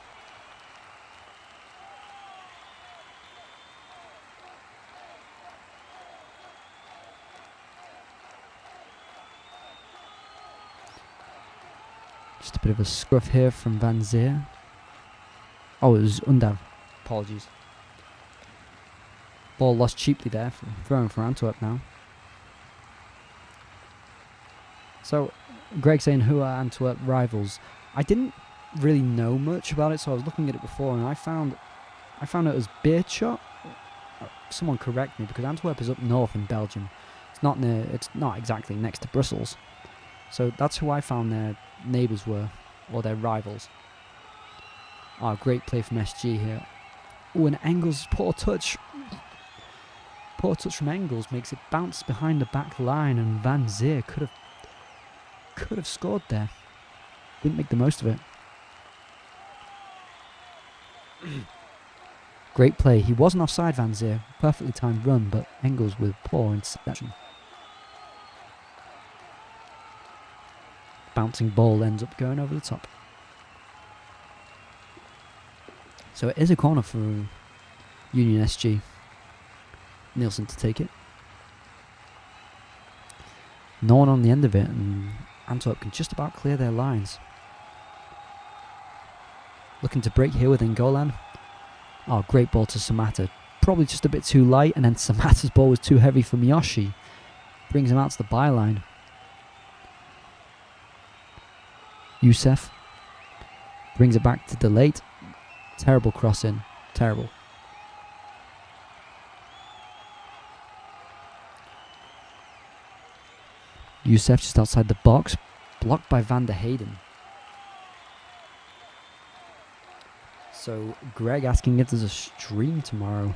Just a bit of a scruff here from Van Zeer. Oh, it was Undav. Apologies. Ball lost cheaply there, throwing for Antwerp now. So, Greg saying, who are Antwerp rivals? I didn't really know much about it, so I was looking at it before, and I found it was Beerschot. Someone correct me, because Antwerp is up north in Belgium. It's not exactly next to Brussels. So that's who I found their neighbours were, or their rivals. Oh, great play from SG here. Oh, and Engels, poor touch. Poor touch from Engels makes it bounce behind the back line, and Van Zeer could have scored there. Didn't make the most of it. Great play. He wasn't offside, Van Zeer. Perfectly timed run, but Engels with poor interception. Bouncing ball ends up going over the top. So it is a corner for Union SG. Nielsen to take it. No one on the end of it, and Antwerp can just about clear their lines. Looking to break here with Ngolan. Oh, great ball to Samata. Probably just a bit too light, and then Samata's ball was too heavy for Miyoshi. Brings him out to the byline. Youssef brings it back to Delate. Terrible cross in. Terrible. Youssef just outside the box. Blocked by Van der Heyden. So, Greg asking if there's a stream tomorrow.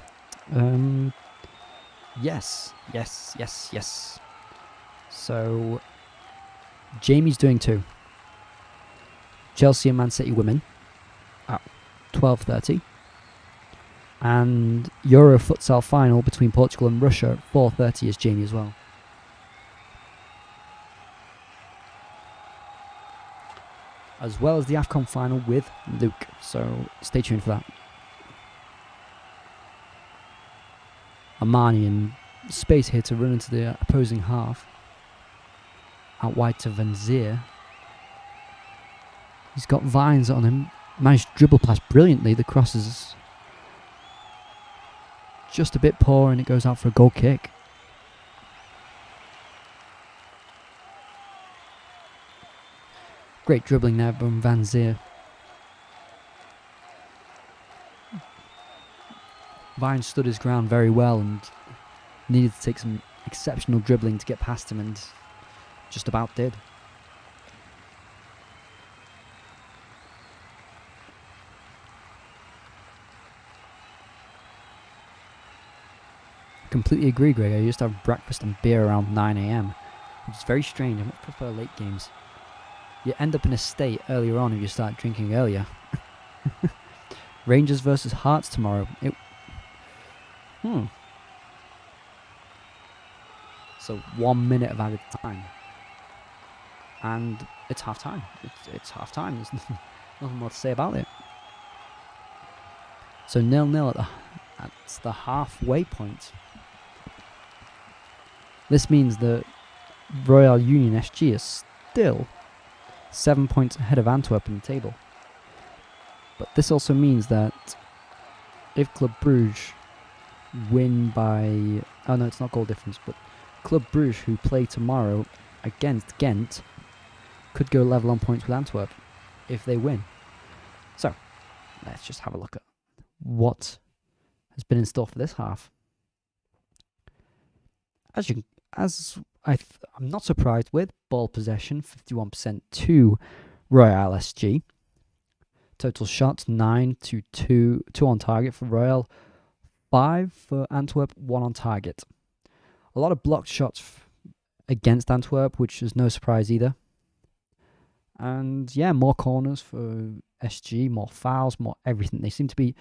Yes. So, Jamie's doing 2. Chelsea and Man City women at 12:30. And Euro futsal final between Portugal and Russia at 4:30 is Jamie as well. As well as the AFCON final with Luke. So stay tuned for that. Armani in space here to run into the opposing half. Out wide to Van Zier. He's got Vines on him. Managed to dribble past brilliantly. The cross is just a bit poor and it goes out for a goal kick. Great dribbling there from Van Zier. Vines stood his ground very well and needed to take some exceptional dribbling to get past him and just about did. Completely agree, Greg. I used to have breakfast and beer around 9 a.m. Which is very strange. I much prefer late games. You end up in a state earlier on if you start drinking earlier. Rangers versus Hearts tomorrow. So 1 minute of added time. And it's half time. It's half time. There's nothing more to say about it. So 0-0 at the halfway point. This means that Royale Union SG is still 7 points ahead of Antwerp in the table. But this also means that if Club Brugge win by... Oh no, it's not goal difference, but Club Brugge, who play tomorrow against Ghent, could go level on points with Antwerp if they win. So, let's just have a look at what has been in store for this half. I'm not surprised with ball possession, 51% to Royale SG. Total shots 9 to 2 on target for Royale, 5 for Antwerp, 1 on target. A lot of blocked shots against Antwerp, which is no surprise either. And yeah, more corners for SG, more fouls, more everything. They seem to be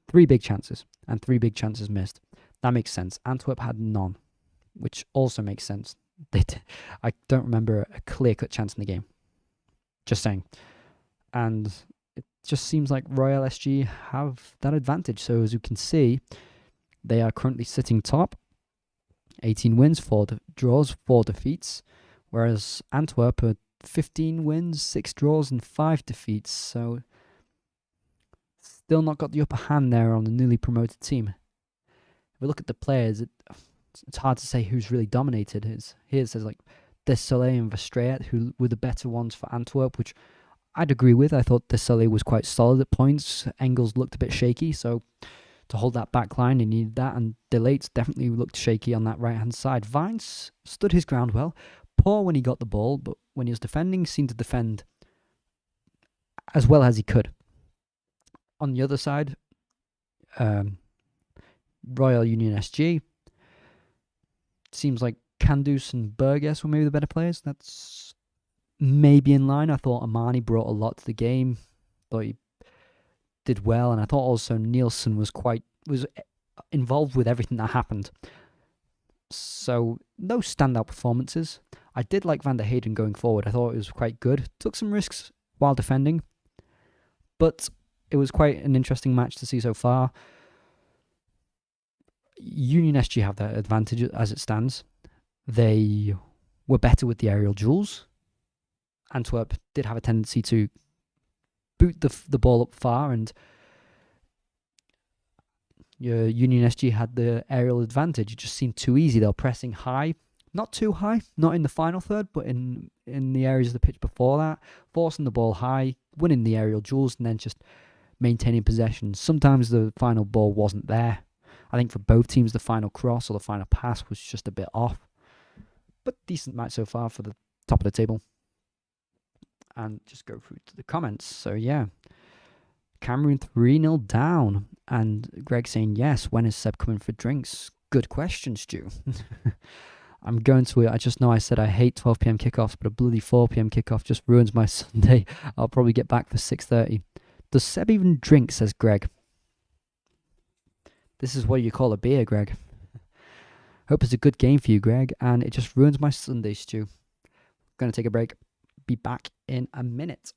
3 big chances and 3 big chances missed. That makes sense. Antwerp had none, which also makes sense. I don't remember a clear-cut chance in the game. Just saying. And it just seems like Royale SG have that advantage. So as you can see, they are currently sitting top. 18 wins, 4 draws, 4 defeats. Whereas Antwerp are 15 wins, 6 draws and 5 defeats. So still not got the upper hand there on the newly promoted team. If we look at the players, it's hard to say who's really dominated. Here it says like Desolé and Verstraet, who were the better ones for Antwerp, which I'd agree with. I thought Desolé was quite solid at points. Engels looked a bit shaky, so to hold that back line, he needed that. And Delates definitely looked shaky on that right-hand side. Vines stood his ground well. Poor when he got the ball, but when he was defending, seemed to defend as well as he could. On the other side, Royale Union SG, seems like Kandus and Burgess were maybe the better players. That's maybe in line. I thought Armani brought a lot to the game. Thought he did well, and I thought also Nielsen was involved with everything that happened. So no standout performances. I did like Van der Heyden going forward. I thought it was quite good. Took some risks while defending, but it was quite an interesting match to see so far. Union SG have that advantage as it stands. They were better with the aerial duels. Antwerp did have a tendency to boot the ball up far, and Union SG had the aerial advantage. It just seemed too easy. They were pressing high. not too high, not in the final third, but in the areas of the pitch before that, forcing the ball high, winning the aerial duels, and then just maintaining possession. Sometimes the final ball wasn't there. I think for both teams, the final cross or the final pass was just a bit off. But decent match so far for the top of the table. And just go through to the comments. So yeah, Cameroon 3-0 down. And Greg saying, yes, when is Seb coming for drinks? Good question, Stu. I'm going to it. I just know I said I hate 12 p.m. kickoffs, but a bloody 4 p.m. kickoff just ruins my Sunday. I'll probably get back for 6:30. Does Seb even drink, says Greg. This is what you call a beer, Greg. Hope it's a good game for you, Greg, and it just ruins my Sunday, Stu. Gonna take a break. Be back in a minute.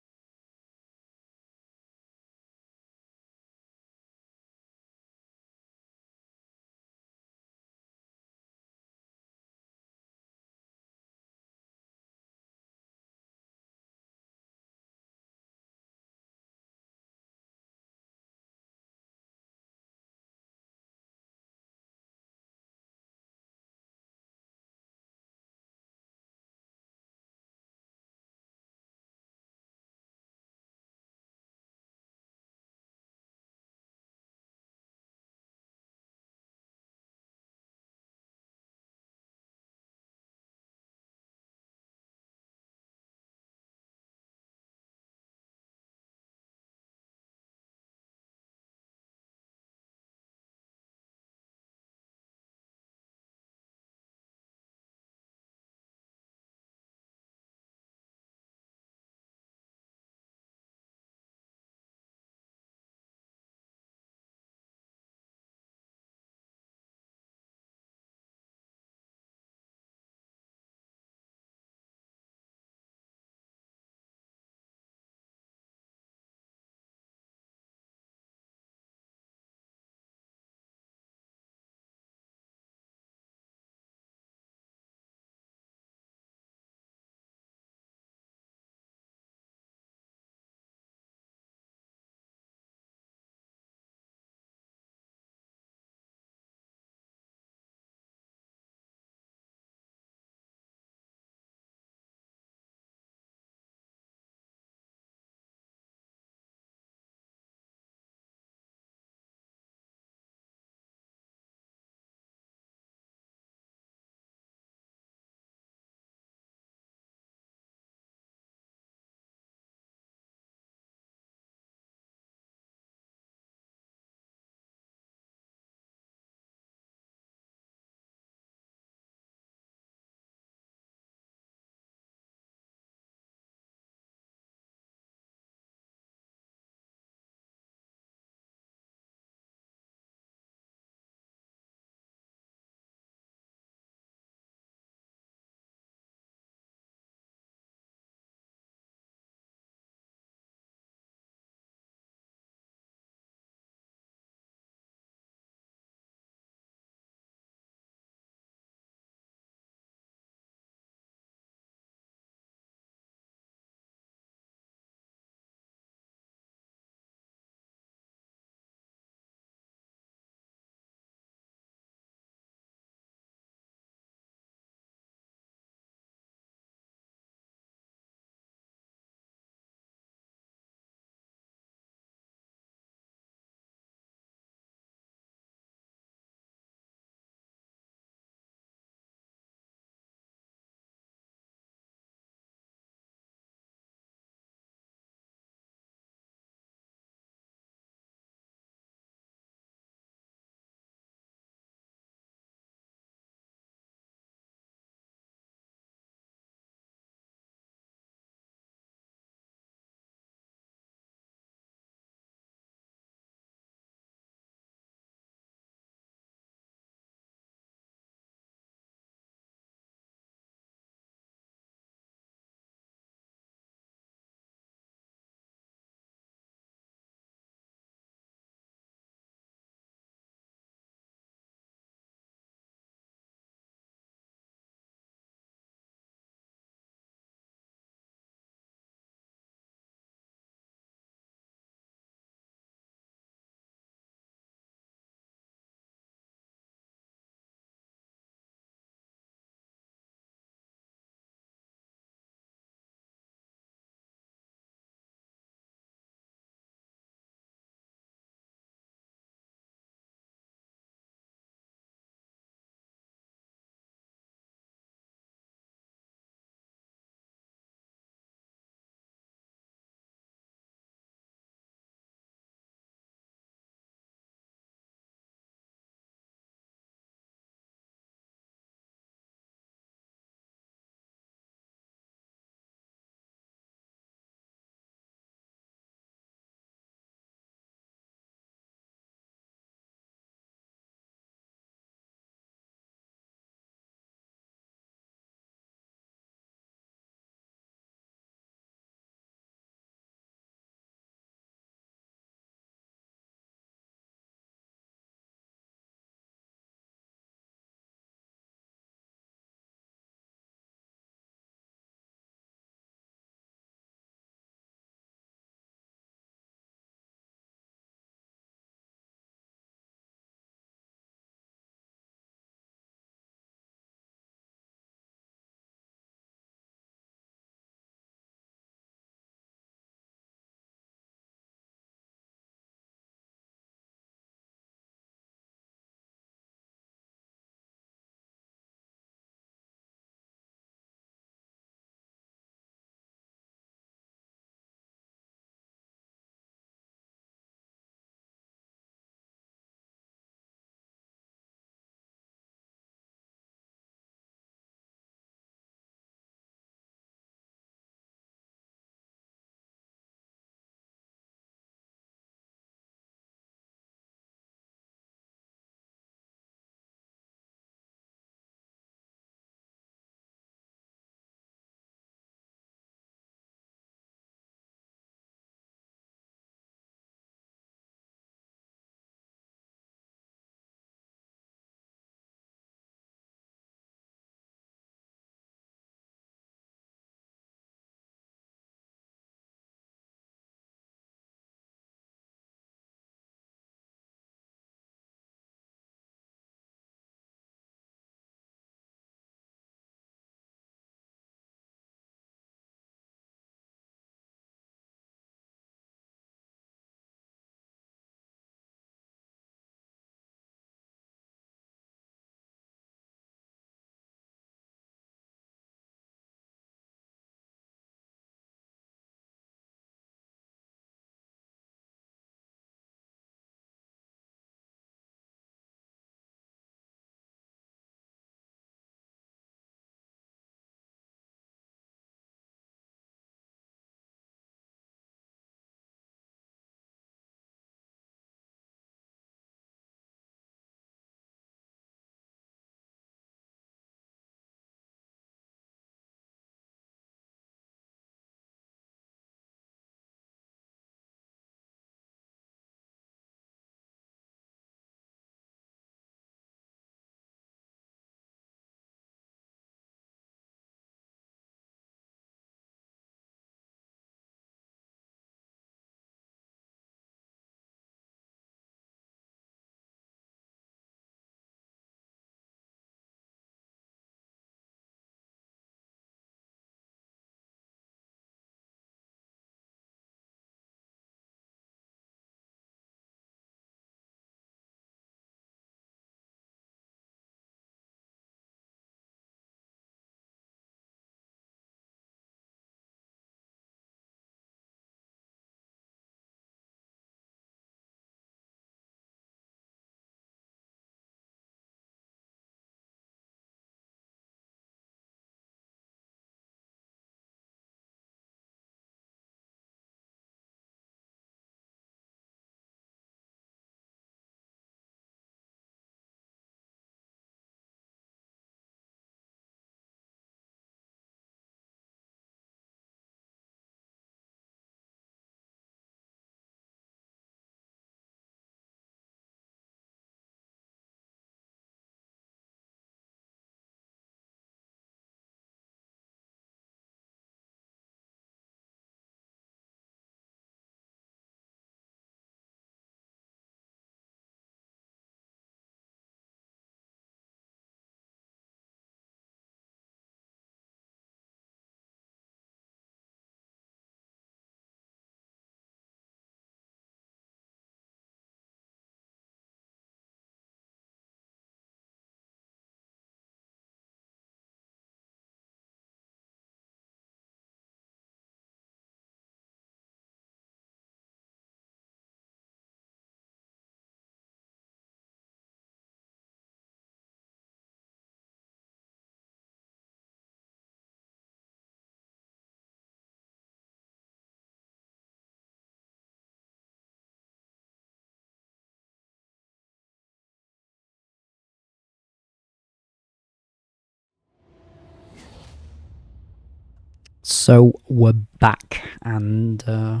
So we're back, and they're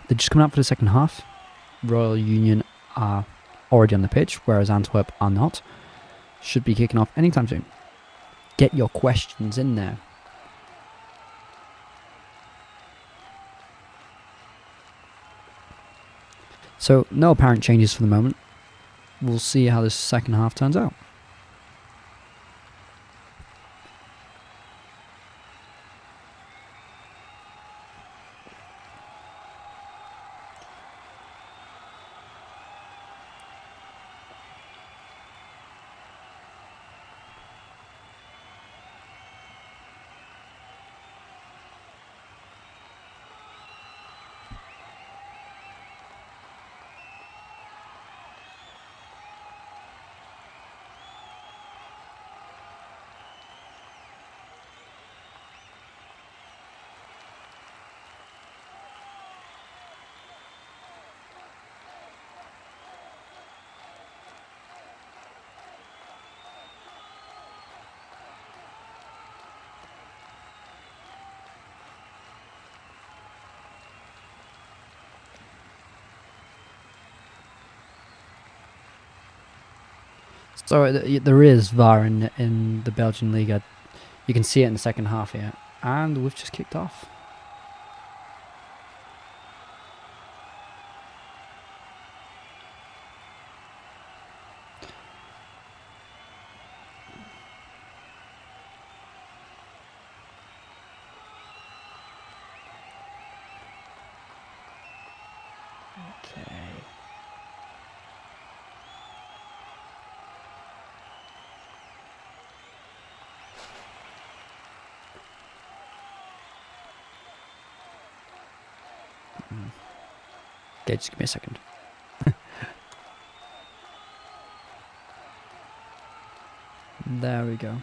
just coming out for the second half. Royal Union are already on the pitch, whereas Antwerp are not. Should be kicking off anytime soon. Get your questions in there. So no apparent changes for the moment. We'll see how this second half turns out. So there is VAR in the Belgian League. You can see it in the second half here. And we've just kicked off. Okay. Okay, just give me a second. There we go.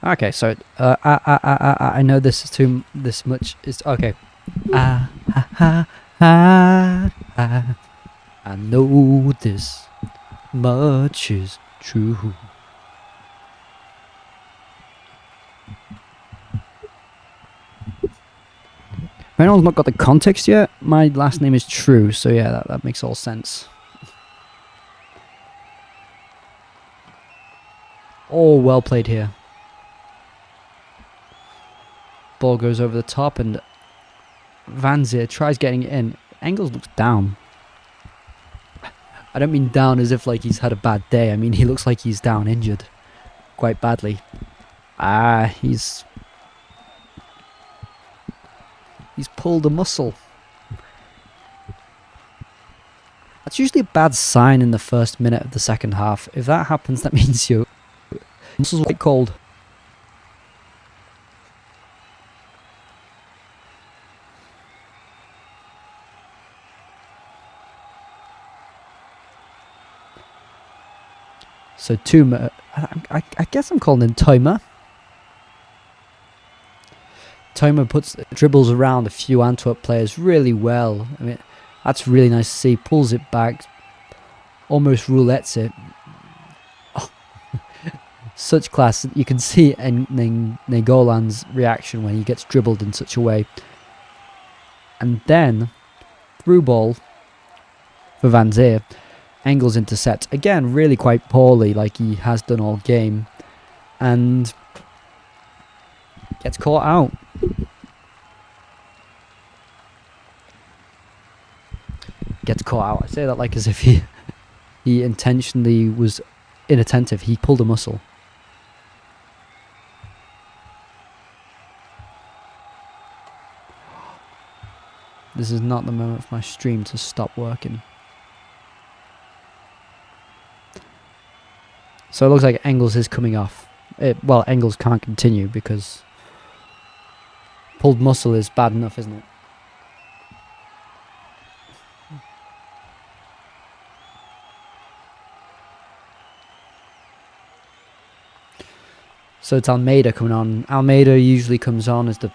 Okay, so I know this is this much is okay. I know this much is true. If anyone's not got the context yet, my last name is True, so yeah, that makes all sense. Oh, well played here. Ball goes over the top and Van Zier tries getting it in. Engels looks down. I don't mean down as if like he's had a bad day. I mean he looks like he's down injured quite badly. He's pulled a muscle. That's usually a bad sign in the first minute of the second half. If that happens, that means your muscles are quite cold. So Tuma, I guess I'm calling him Toma. Toma dribbles around a few Antwerp players really well. I mean, that's really nice to see. Pulls it back, almost roulettes it. Oh, such class. You can see Nagolan's reaction when he gets dribbled in such a way. And then, through ball for Van Zier. Engels intercepts. Again, really quite poorly, like he has done all game. And gets caught out. Gets caught out. I say that like as if he intentionally was inattentive. He pulled a muscle. This is not the moment for my stream to stop working. So it looks like Engels is coming off. Well, Engels can't continue because pulled muscle is bad enough, isn't it? So it's Almeida coming on. Almeida usually comes on as the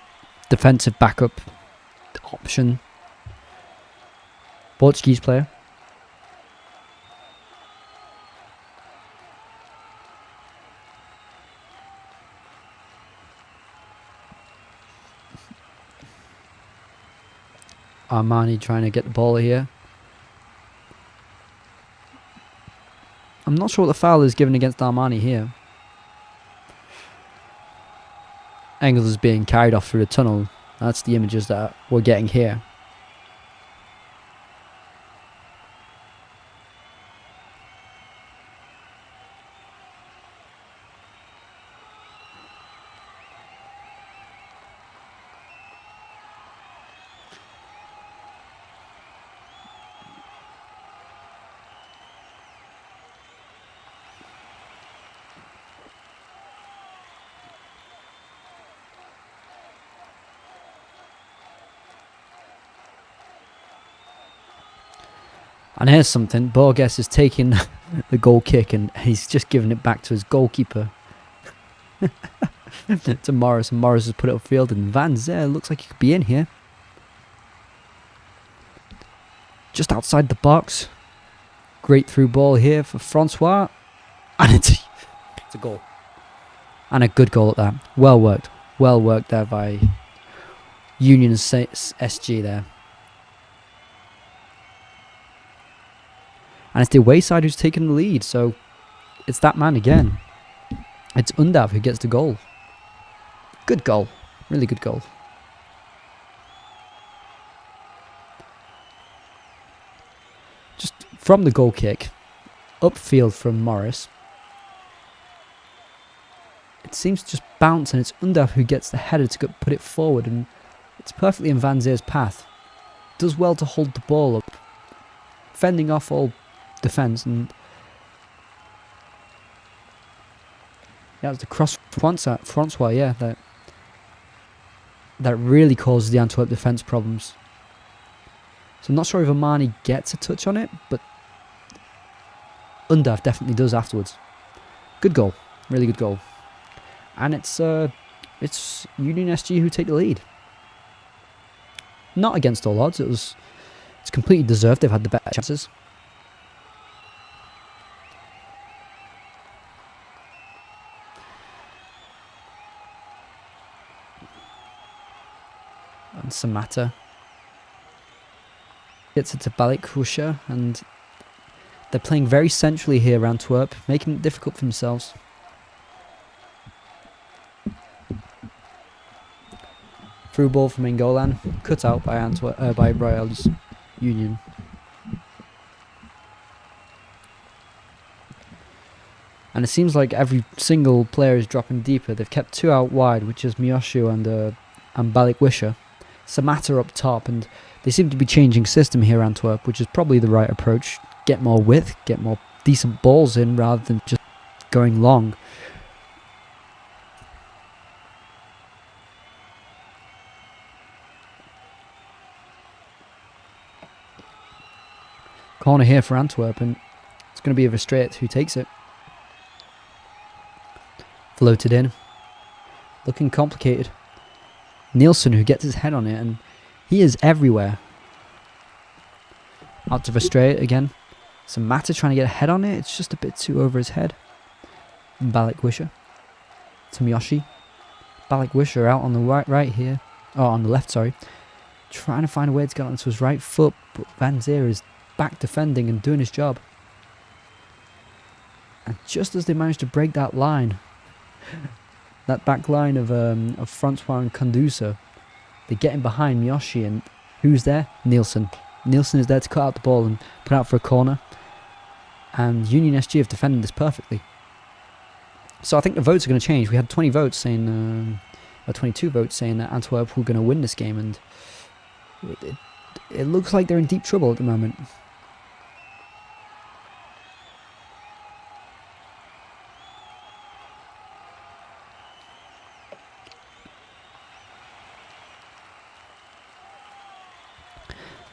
defensive backup option. Portuguese player. Armani trying to get the ball here. I'm not sure what the foul is given against Armani here. Engels is being carried off through the tunnel. That's the images that we're getting here. And here's something. Borges is taking the goal kick and he's just giving it back to his goalkeeper. To Morris, and Morris has put it upfield, and Van Zer looks like he could be in here. Just outside the box. Great through ball here for Francois. And it's a goal. And a good goal at that. Well worked. Well worked there by Union SG there. And it's the away side who's taken the lead, so it's that man again. It's Undav who gets the goal. Good goal. Really good goal. Just from the goal kick, upfield from Morris. It seems to just bounce, and it's Undav who gets the header to put it forward, and it's perfectly in Van Zeer's path. Does well to hold the ball up, fending off all defence, and yeah, it was the cross Francois, yeah, that really causes the Antwerp defence problems. So I'm not sure if Armani gets a touch on it, but Undav definitely does afterwards. Good goal, really good goal, and it's Union SG who take the lead. Not against all odds. It's completely deserved. They've had the better chances. And Samata gets it to Balikwisha, and they're playing very centrally here, Antwerp, making it difficult for themselves. Through ball from Engolan, cut out by by Royale's Union. And it seems like every single player is dropping deeper. They've kept two out wide, which is Miyoshu and Balikwisha. Samata up top, and they seem to be changing system here, Antwerp, which is probably the right approach. Get more width, get more decent balls in rather than just going long. Corner here for Antwerp, and it's going to be a Verstraete who takes it. Floated in. Looking complicated. Nielsen who gets his head on it, and he is everywhere. Out to Verstraete again. Samata trying to get a head on it. It's just a bit too over his head. Balikwisha. Tomiyoshi. Balikwisha out on the right here. Oh, on the left, sorry. Trying to find a way to get onto his right foot, but Van Zeer is back defending and doing his job. And just as they manage to break that line, that back line of Francois and Condusa, they're getting behind Miyoshi, and who's there? Nielsen. Nielsen is there to cut out the ball and put out for a corner. And Union SG have defended this perfectly. So I think the votes are going to change. We had 20 votes saying, 22 votes saying that Antwerp were going to win this game, and it looks like they're in deep trouble at the moment.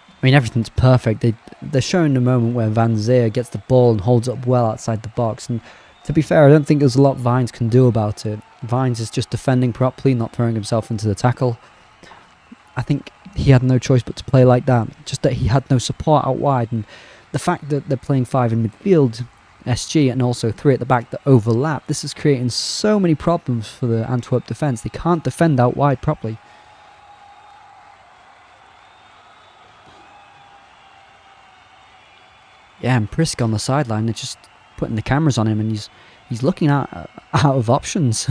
I mean, everything's perfect. They're showing the moment where Van Zeer gets the ball and holds up well outside the box. And to be fair, I don't think there's a lot Vines can do about it. Vines is just defending properly, not throwing himself into the tackle. I think he had no choice but to play like that. Just that he had no support out wide. And the fact that they're playing 5 in midfield, SG, and also 3 at the back that overlap, this is creating so many problems for the Antwerp defence. They can't defend out wide properly. Yeah, and Prisk on the sideline, they're just putting the cameras on him, and he's looking out of options.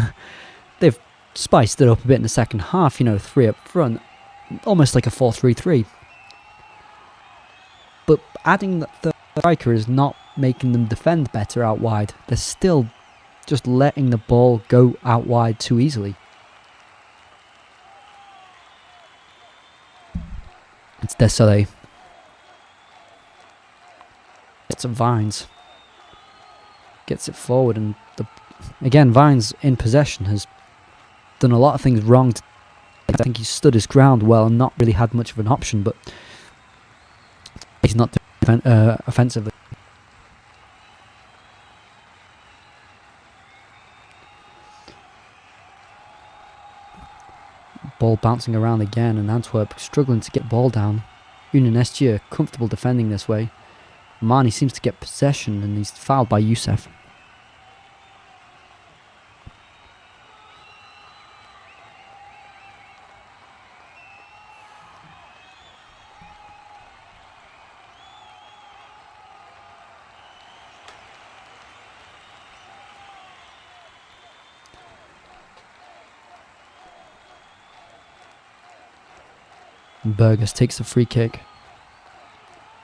They've spiced it up a bit in the second half, 3 up front, almost like a 4-3-3. But adding that third striker is not making them defend better out wide. They're still just letting the ball go out wide too easily. It's Desolé. Gets it Vines. Gets it forward, and again, Vines in possession has done a lot of things wrong. I think he's stood his ground well and not really had much of an option, but he's not doing offensively. Ball bouncing around again, and Antwerp struggling to get ball down. Union SG are comfortable defending this way. Marnie seems to get possession, and he's fouled by Youssef. Burgess takes the free kick.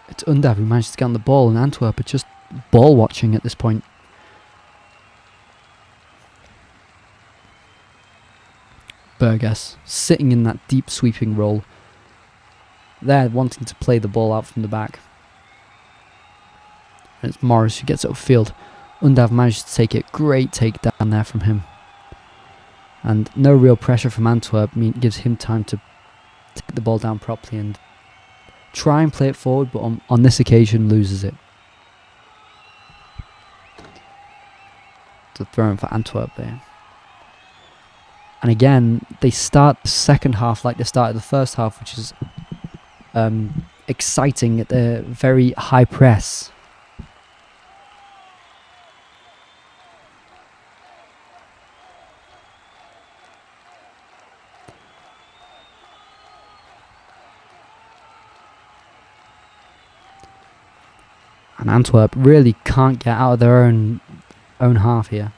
It's Undav who manages to get on the ball, and Antwerp are just ball watching at this point. Burgess sitting in that deep sweeping role. They're wanting to play the ball out from the back. And it's Morris who gets it upfield. Undav manages to take it. Great takedown there from him. And no real pressure from Antwerp gives him time to take the ball down properly and try and play it forward, but on this occasion loses it. So throw for Antwerp there. And again, they start the second half like they started the first half, which is exciting at the very high press. And Antwerp really can't get out of their own half here.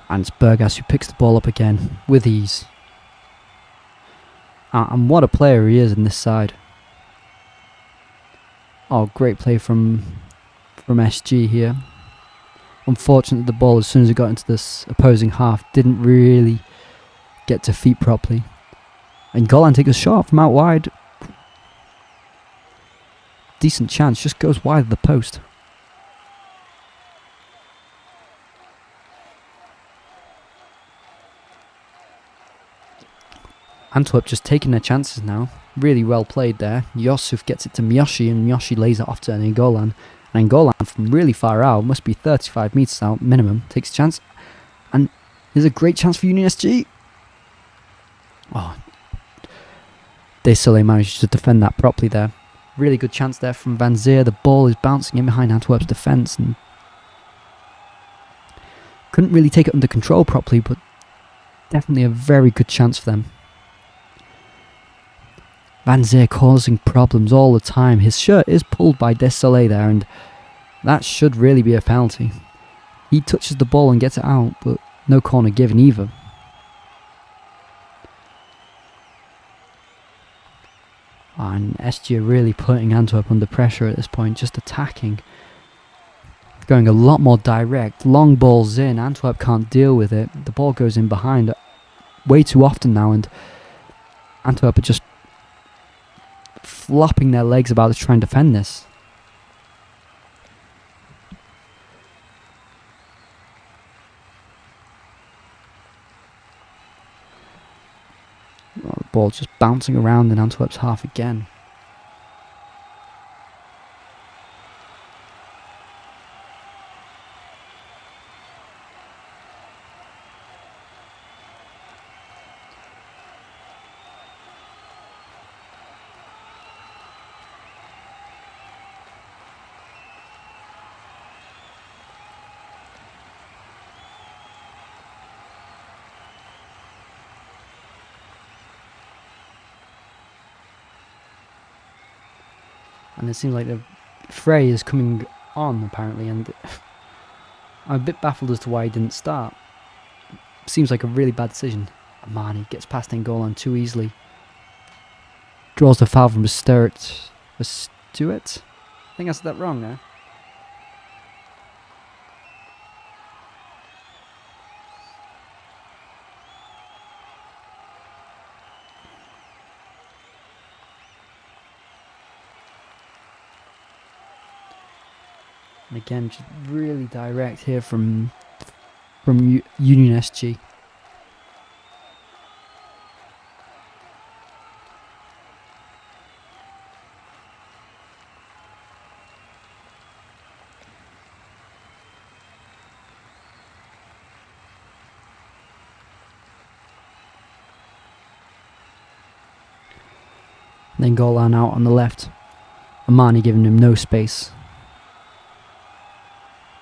And it's Burgas who picks the ball up again with ease. And what a player he is in this side. Oh, great play from SG here. Unfortunately, the ball, as soon as it got into this opposing half, didn't really get to feet properly. And Golan takes a shot from out wide. Decent chance, just goes wide of the post. Antwerp just taking their chances now. Really well played there. Yosuf gets it to Miyoshi, and Miyoshi lays it off to Ngolan. And Ngolan from really far out, must be 35 metres out minimum, takes a chance. And there's a great chance for Union SG. Oh, Desolé managed to defend that properly there. Really good chance there from Van Zier. The ball is bouncing in behind Antwerp's defence, and couldn't really take it under control properly, but definitely a very good chance for them. Van Zier causing problems all the time. His shirt is pulled by Desolé there, and that should really be a penalty. He touches the ball and gets it out, but no corner given either. And SG are really putting Antwerp under pressure at this point, just attacking. Going a lot more direct. Long balls in. Antwerp can't deal with it. The ball goes in behind way too often now, and Antwerp are just flopping their legs about to try and defend this. Oh, the ball just bouncing around in Antwerp's half again. And it seems like the fray is coming on apparently, and I'm a bit baffled as to why he didn't start. Seems like a really bad decision. Amani gets past in goal on too easily. Draws the foul from Stewart. I think I said that wrong there. And again, just really direct here from Union SG. Then goal line out on the left. Amani giving him no space.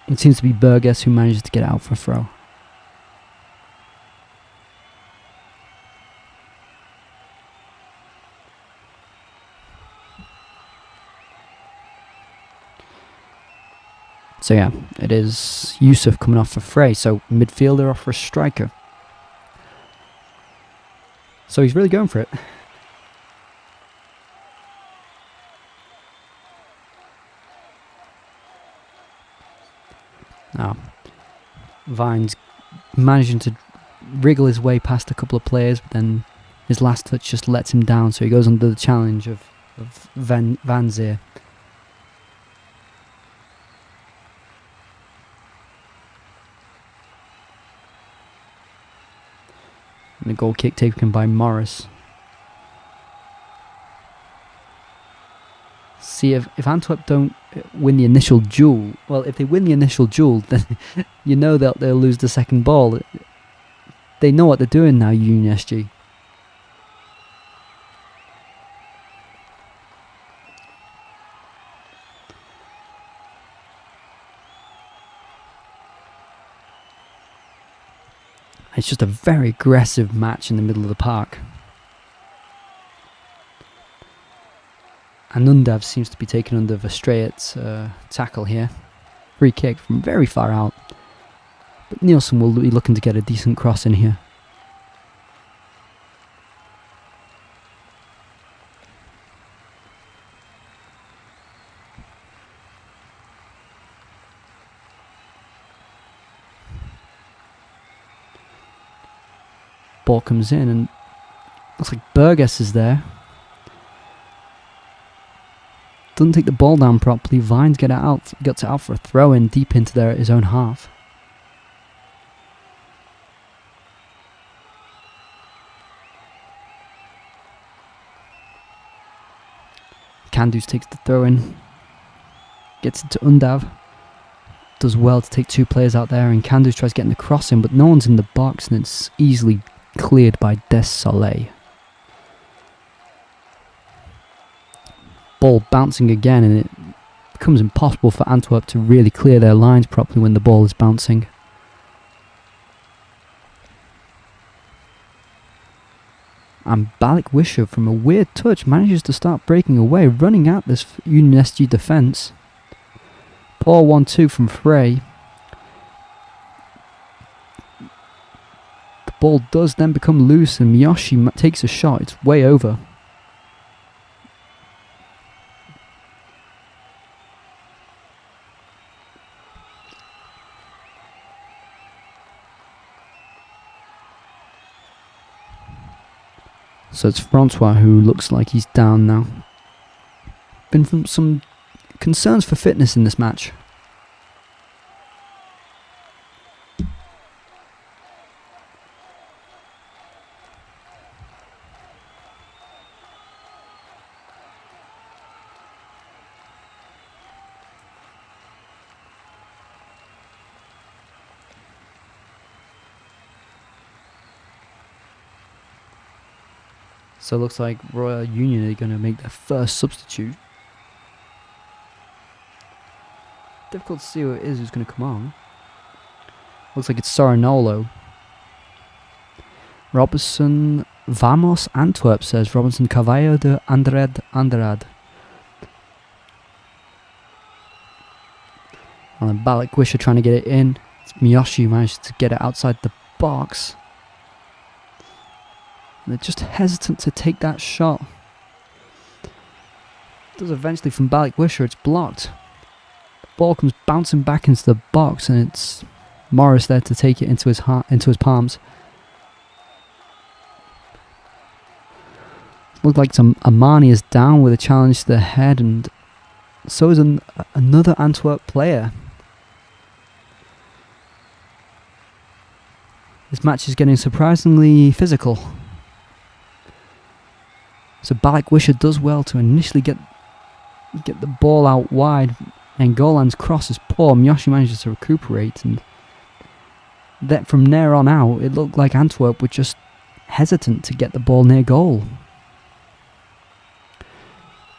It seems to be Burgess who manages to get out for a throw. So yeah, it is Yusuf coming off for Frey. So midfielder off for a striker. So he's really going for it. Now, Vine's managing to wriggle his way past a couple of players, but then his last touch just lets him down, so he goes under the challenge of Van Zier. And a goal kick taken by Morris. See, if Antwerp don't win the initial duel, well, if they win the initial duel, then you know that they'll lose the second ball. They know what they're doing now, Union SG. It's just a very aggressive match in the middle of the park. And Undav seems to be taken under Verstraet's tackle here. Free kick from very far out. But Nielsen will be looking to get a decent cross in here. Ball comes in and looks like Burgess is there. Doesn't take the ball down properly. Vines gets it out for a throw in deep into his own half. Kandus takes the throw in. Gets it to Undav. Does well to take two players out there, and Kandus tries getting the cross in, but no one's in the box, and it's easily cleared by Des Soleil. Ball bouncing again, and it becomes impossible for Antwerp to really clear their lines properly when the ball is bouncing. And Balik Wisher, from a weird touch, manages to start breaking away, running at this Union SG defence. Poor 1-2 from Frey. The ball does then become loose, and Miyoshi takes a shot. It's way over. So it's Francois who looks like he's down now. Been from some concerns for fitness in this match. So it looks like Royale Union are going to make their first substitute. Difficult to see who it is who's going to come on. Looks like it's Saranolo. Robinson Vamos Antwerp, says Robinson Cavallo de Andrade. And then Balikwisha trying to get it in. It's Miyoshi who managed to get it outside the box. And they're just hesitant to take that shot. It does eventually from Balikwisha, it's blocked. The ball comes bouncing back into the box, and it's Morris there to take it into his palms. Looked like Amani is down with a challenge to the head, and so is another Antwerp player. This match is getting surprisingly physical. So Balikwisha does well to initially get the ball out wide, and Golan's cross is poor. Miyoshi manages to recuperate, and that from there on out, it looked like Antwerp were just hesitant to get the ball near goal.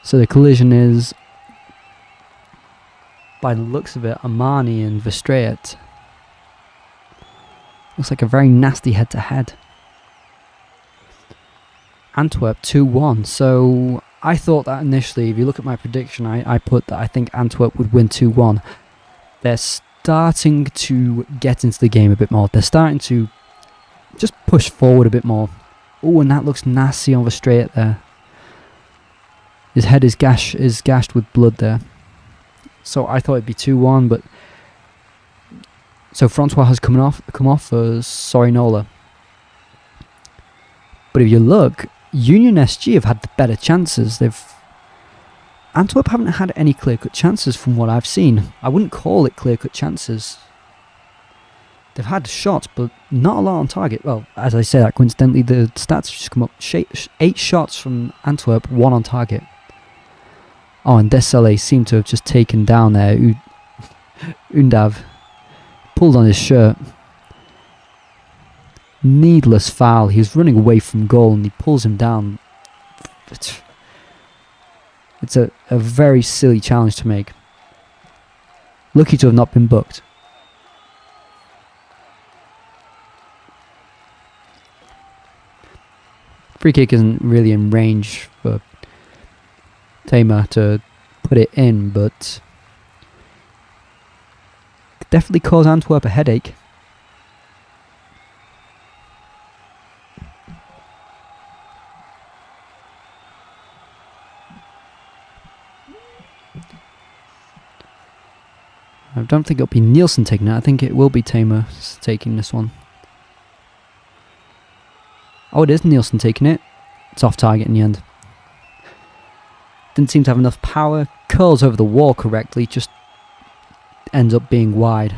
So the collision is, by the looks of it, Amani and Verstraet. Looks like a very nasty head-to-head. Antwerp 2-1. So I thought that initially, if you look at my prediction, I put that I think Antwerp would win 2-1. They're starting to get into the game a bit more. They're starting to just push forward a bit more. Oh, and that looks nasty on Verstraet there. His head is gashed with blood there. So I thought it'd be 2-1, but so Francois has come off for Sorinola. But if you look, Union SG have had the better chances. Antwerp haven't had any clear-cut chances from what I've seen. I wouldn't call it clear-cut chances. They've had shots, but not a lot on target. Well, as I say that, coincidentally, the stats just come up. 8 shots from Antwerp, 1 on target. Oh, and Desale seemed to have just taken down there. Undav pulled on his shirt. Needless foul. He was running away from goal and he pulls him down. It's a very silly challenge to make. Lucky to have not been booked. Free kick isn't really in range for Tamer to put it in, but could definitely cause Antwerp a headache. I don't think it'll be Nielsen taking it. I think it will be Tamer taking this one. Oh, it is Nielsen taking it. It's off target in the end. Didn't seem to have enough power. Curls over the wall correctly. Just ends up being wide.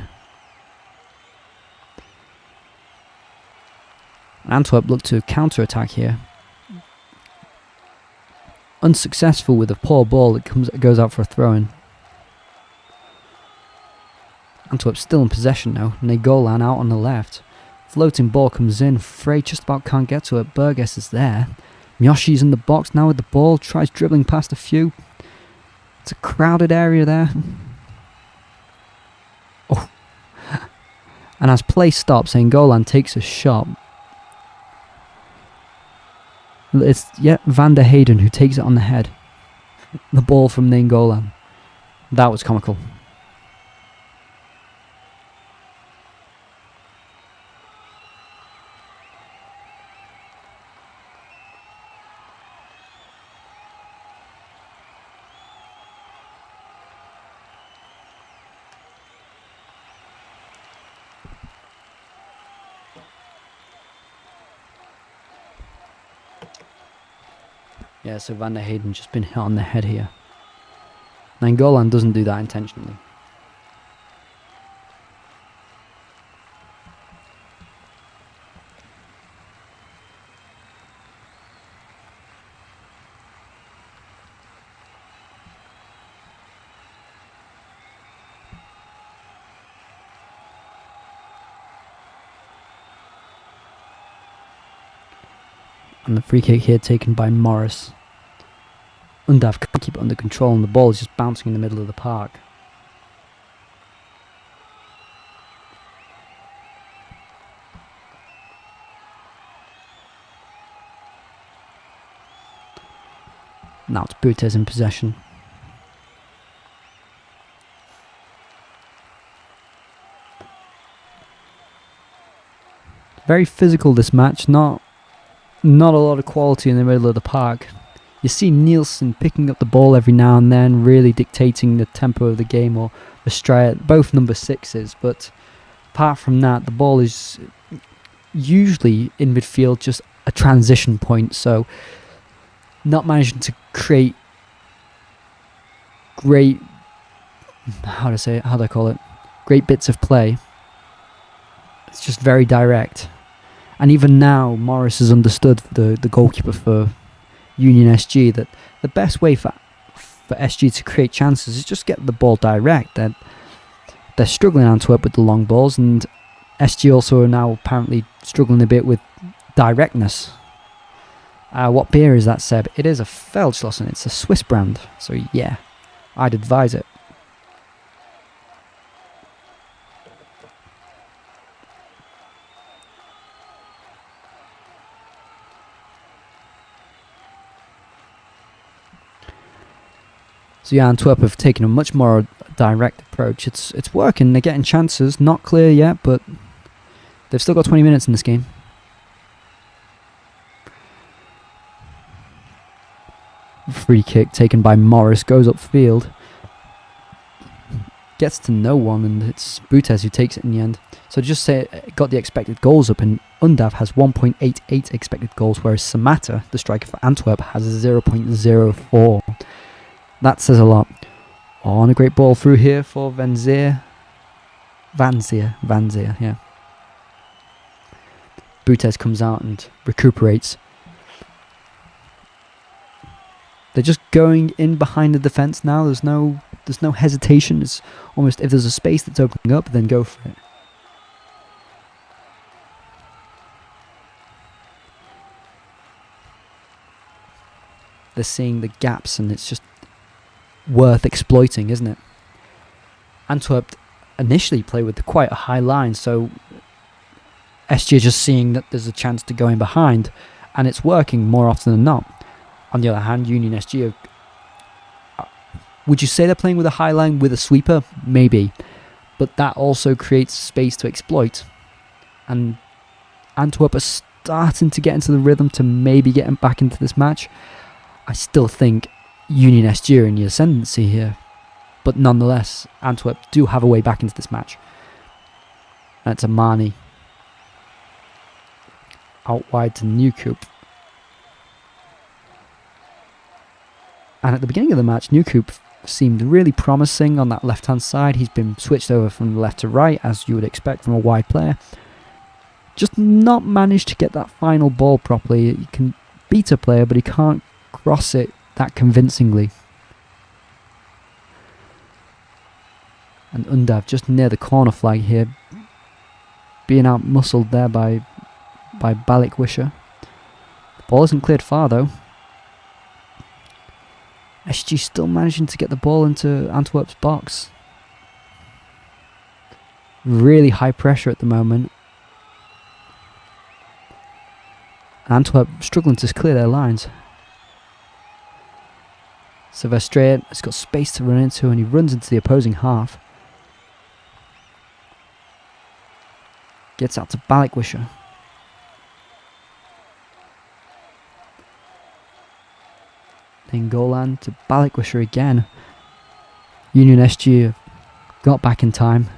Antwerp looked to counter-attack here. Unsuccessful with a poor ball. It goes out for a throw-in. Antwerp still in possession now. Nagolan out on the left. Floating ball comes in. Frey just about can't get to it. Burgess is there. Miyoshi's in the box now with the ball. Tries dribbling past a few. It's a crowded area there. Oh. And as play stops, Nainggolan takes a shot. It's Van der Heyden who takes it on the head. The ball from Nainggolan. That was comical. Yeah, so Van der Heyden just been hit on the head here. Nainggolan doesn't do that intentionally. And the free kick here taken by Morris. Undav can't keep it under control and the ball is just bouncing in the middle of the park. Now it's Butes in possession. Very physical this match, not a lot of quality in the middle of the park. You see Nielsen picking up the ball every now and then, really dictating the tempo of the game, or the stride, both number 6s, but apart from that, the ball is usually in midfield, just a transition point, so not managing to create great, great bits of play. It's just very direct. And even now, Morris has understood, the goalkeeper for Union SG, that the best way for SG to create chances is just get the ball direct. They're struggling Antwerp with the long balls, and SG also are now apparently struggling a bit with directness. What beer is that, Seb? It is a Feldschlossen. It's a Swiss brand, so yeah, I'd advise it. So yeah, Antwerp have taken a much more direct approach. It's working. They're getting chances. Not clear yet, but they've still got 20 minutes in this game. Free kick taken by Morris, goes upfield. Gets to no one, and it's Butes who takes it in the end. So just say it got the expected goals up, and Undav has 1.88 expected goals, whereas Samata, the striker for Antwerp, has 0.04. That says a lot. Oh, and a great ball through here for Vanzier, yeah. Butes comes out and recuperates. They're just going in behind the defence now. There's no hesitation. It's almost, if there's a space that's opening up, then go for it. They're seeing the gaps, and it's just worth exploiting, isn't it? Antwerp initially play with quite a high line, so SG are just seeing that there's a chance to go in behind, and it's working more often than not. On the other hand, Union SG would you say they're playing with a high line with a sweeper? Maybe, but that also creates space to exploit, and Antwerp are starting to get into the rhythm to maybe get back into this match. I still think Union SG are in the ascendancy here, but nonetheless, Antwerp do have a way back into this match. And it's Amani out wide to Newcoop. And at the beginning of the match, Newcoop seemed really promising on that left-hand side. He's been switched over from left to right, as you would expect from a wide player. Just not managed to get that final ball properly. He can beat a player, but he can't cross it that convincingly. And Undav just near the corner flag here, being out-muscled there by Balikwisher. The ball isn't cleared far though. SG still managing to get the ball into Antwerp's box. Really high pressure at the moment. Antwerp struggling to clear their lines. So Verstraete has got space to run into, and he runs into the opposing half. Gets out to Balikwisher. Then Golan to Balikwisher again. Union SG have got back in time.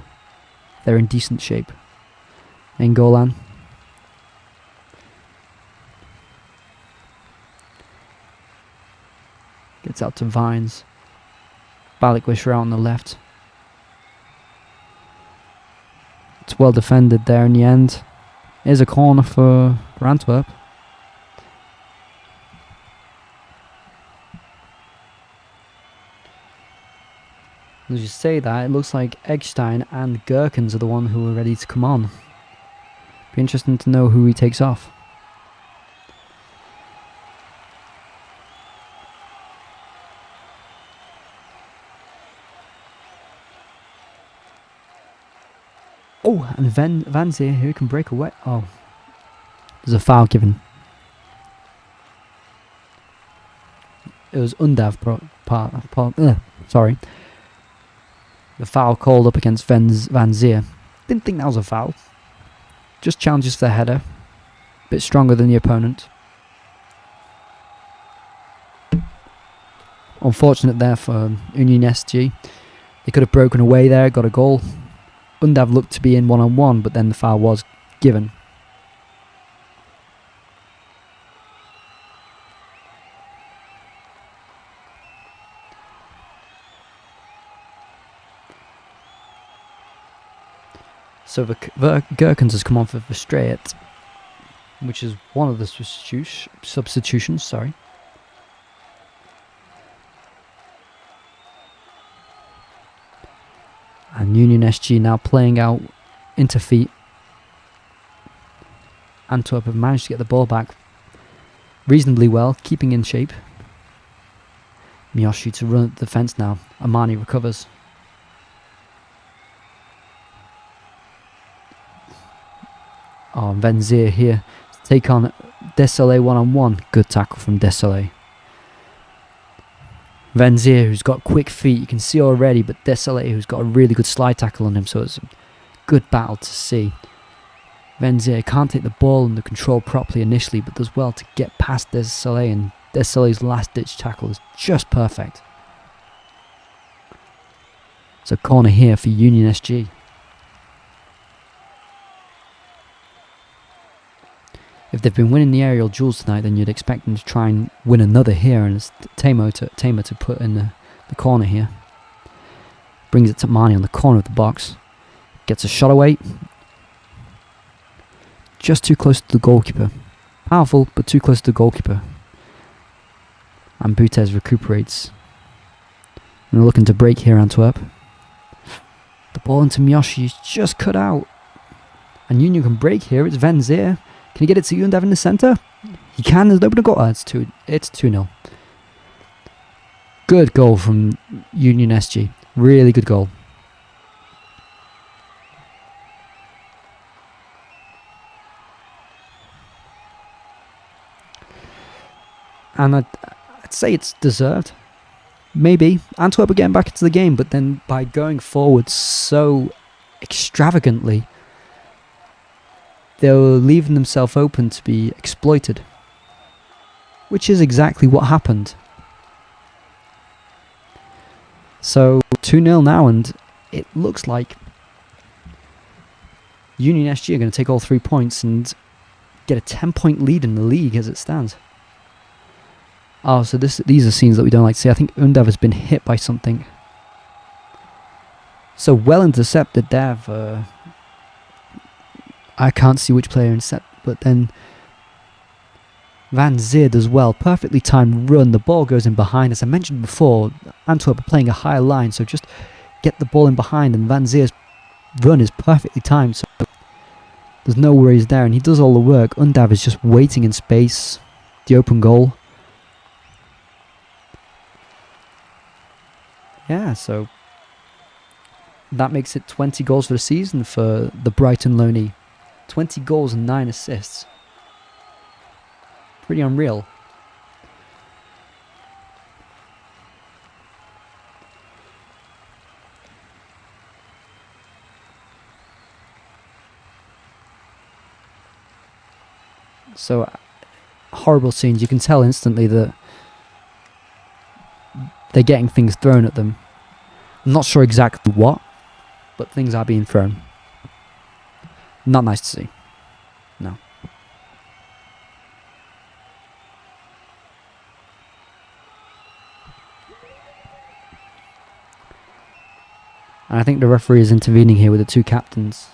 They're in decent shape. Then Golan. Gets out to Vines. Balikwisher out on the left. It's well defended there in the end. Here's a corner for Antwerp. As you say that, it looks like Eggstein and Gherkins are the one who are ready to come on. Be interesting to know who he takes off. Oh, and Vanzier who can break away. Oh, there's a foul given. It was Undav sorry. The foul called up against Vanzier. Didn't think that was a foul. just challenges for the header. Bit stronger than the opponent. Unfortunate there for Union SG. They could have broken away there, got a goal. Undav looked to be in one-on-one, but then the foul was given. So Gherkins has come on for Verstraet, which is one of the substitutions, sorry. And Union SG now playing out into feet. Antwerp have managed to get the ball back reasonably well, keeping in shape. Miyoshi to run at the defence now. Amani recovers. Oh, Venzier here to take on Desolé one-on-one. Good tackle from Desolé. Venzier, who's got quick feet, you can see already, but Desolé, who's got a really good slide tackle on him, so it's a good battle to see. Venzier can't take the ball under control properly initially, but does well to get past Desolé, and Desolé's last-ditch tackle is just perfect. So corner here for Union SG. If they've been winning the aerial duels tonight, then you'd expect them to try and win another here, and it's Tamer to put in the corner here. Brings it to Mani on the corner of the box. Gets a shot away. Just too close to the goalkeeper. Powerful, but too close to the goalkeeper. And Butez recuperates. And they're looking to break here, Antwerp. The ball into Miyoshi is just cut out. And Union can break here. It's Venzier. Can he get it to Undav in the centre? He can. There's nobody got. It's 2-0. Good goal from Union SG. Really good goal. And I'd say it's deserved. Maybe. Antwerp are getting back into the game, but then by going forward so extravagantly, they were leaving themselves open to be exploited. Which is exactly what happened. So 2-0 now, and it looks like Union SG are going to take all 3 points and get a 10-point lead in the league as it stands. Oh, so these are scenes that we don't like to see. I think Undav has been hit by something. So well intercepted there. I can't see which player intercept, but then Van Zier does well. Perfectly timed run. The ball goes in behind. As I mentioned before, Antwerp are playing a higher line, so just get the ball in behind, and Van Zier's run is perfectly timed, so there's no worries there, and he does all the work. Undav is just waiting in space. The open goal. Yeah, so that makes it 20 goals for the season for the Brighton loanee. 20 goals and 9 assists. Pretty unreal. So, horrible scenes. You can tell instantly that they're getting things thrown at them. I'm not sure exactly what, but things are being thrown. Not nice to see. No. And I think the referee is intervening here with the two captains.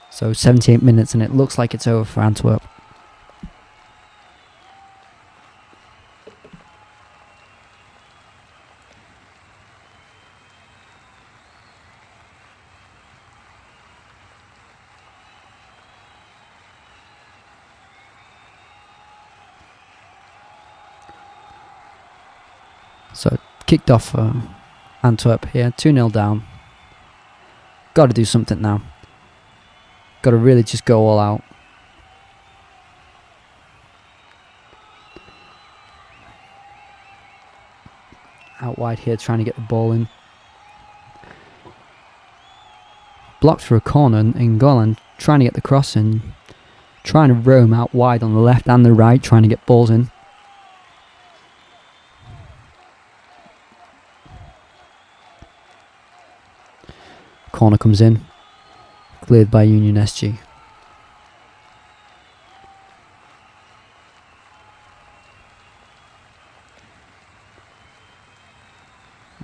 So 78 minutes and it looks like it's over for Antwerp. So kicked off Antwerp here, 2-0 down. Got to do something now. Got to really just go all out. Out wide here, trying to get the ball in. Blocked for a corner in goal and trying to get the cross in. Trying to roam out wide on the left and the right, trying to get balls in. Corner comes in. Cleared by Union SG.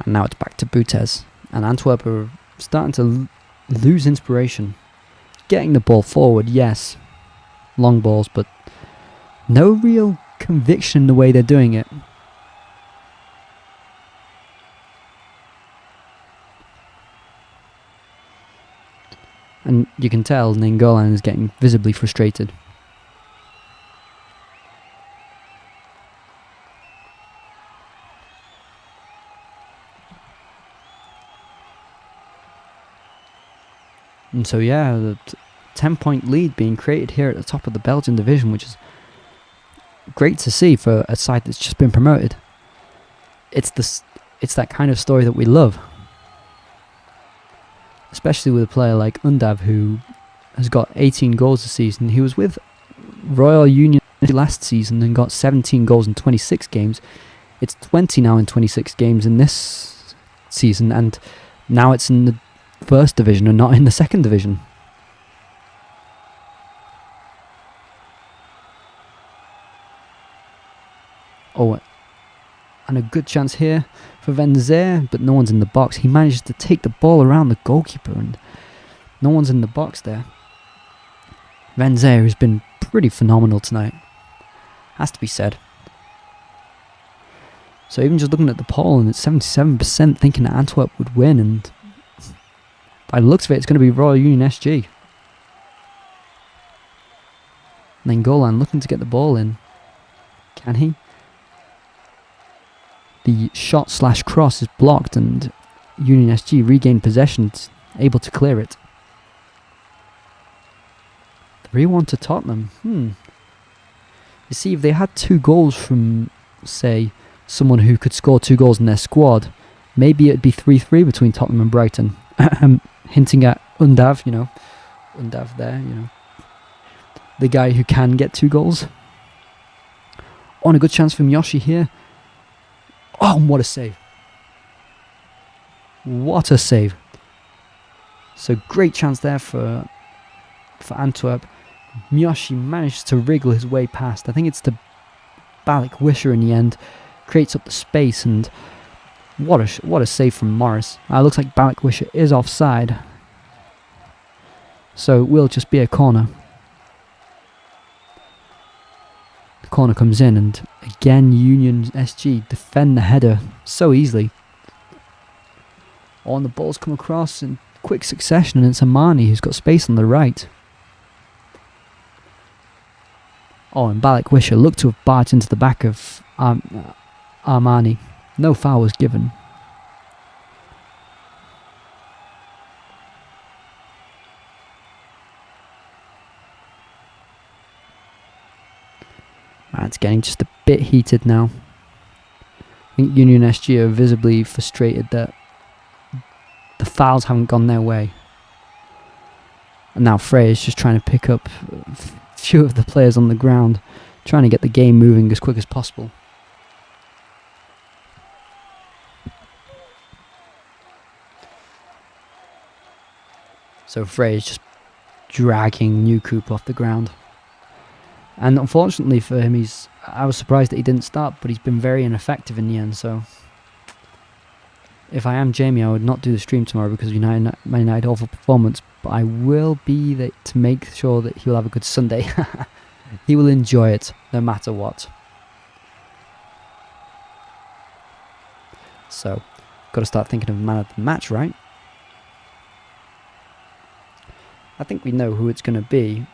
And now it's back to Butes. And Antwerp are starting to lose inspiration. Getting the ball forward, yes. Long balls, but no real conviction in the way they're doing it. And you can tell Nainggolan is getting visibly frustrated. And so yeah, the 10-point lead being created here at the top of the Belgian division, which is great to see for a side that's just been promoted. It's that kind of story that we love. Especially with a player like Undav, who has got 18 goals this season. He was with Royale Union last season and got 17 goals in 26 games. It's 20 now in 26 games in this season, and now it's in the first division and not in the second division. Oh, and a good chance here for Venzer, but no one's in the box. He manages to take the ball around the goalkeeper and no one's in the box there. Venzer has been pretty phenomenal tonight, has to be said. So even just looking at the poll, and it's 77% thinking that Antwerp would win, and by the looks of it, it's going to be Royal Union SG. Nainggolan looking to get the ball in. Can he? The shot/cross is blocked and Union SG regained possession, able to clear it. 3-1 to Tottenham. You see, if they had 2 goals from, say, someone who could score 2 goals in their squad, maybe it'd be 3-3 between Tottenham and Brighton. Hinting at Undav, Undav there, the guy who can get 2 goals. Oh, and a good chance from Yoshi here. Oh, and what a save. What a save. So great chance there for Antwerp. Miyoshi managed to wriggle his way past. I think it's to Balak Wisher in the end. Creates up the space, and what a save from Morris. Looks like Balak Wisher is offside. So it will just be a corner. The corner comes in, and again Union SG defend the header so easily. Oh, and the balls come across in quick succession, and it's Amani who's got space on the right. Oh, and Balak Wisher looked to have barged into the back of Armani. No foul was given. It's getting just a bit heated now. I think Union SG are visibly frustrated that the fouls haven't gone their way. And now Frey is just trying to pick up a few of the players on the ground, trying to get the game moving as quick as possible. So Frey is just dragging Newcoop off the ground. And unfortunately for him, I was surprised that he didn't start, but he's been very ineffective in the end. So if I am Jamie, I would not do the stream tomorrow because Man United awful performance. But I will be there to make sure that he'll have a good Sunday. He will enjoy it no matter what. So, got to start thinking of man of the match, right? I think we know who it's going to be.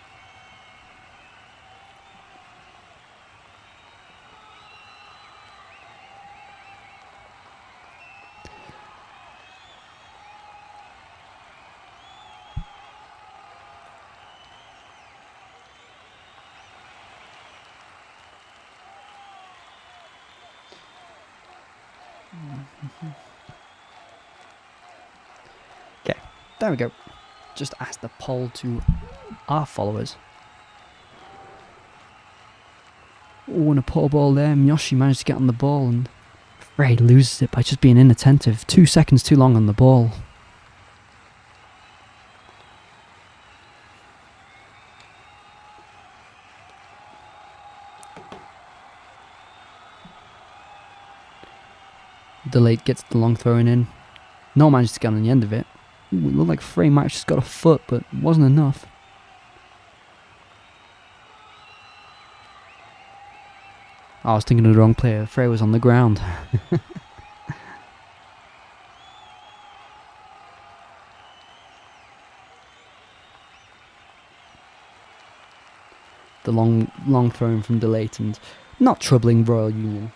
Okay, there we go. Just ask the poll to our followers. Oh, and a poor ball there. Miyoshi managed to get on the ball, and Frey loses it by just being inattentive. 2 seconds too long on the ball. Delayed gets the long throw in. No managed to get on the end of it. Ooh, it looked like Frey might have just got a foot, but it wasn't enough. I was thinking of the wrong player. Frey was on the ground. The long throw in from Delayed and not troubling Royal Union.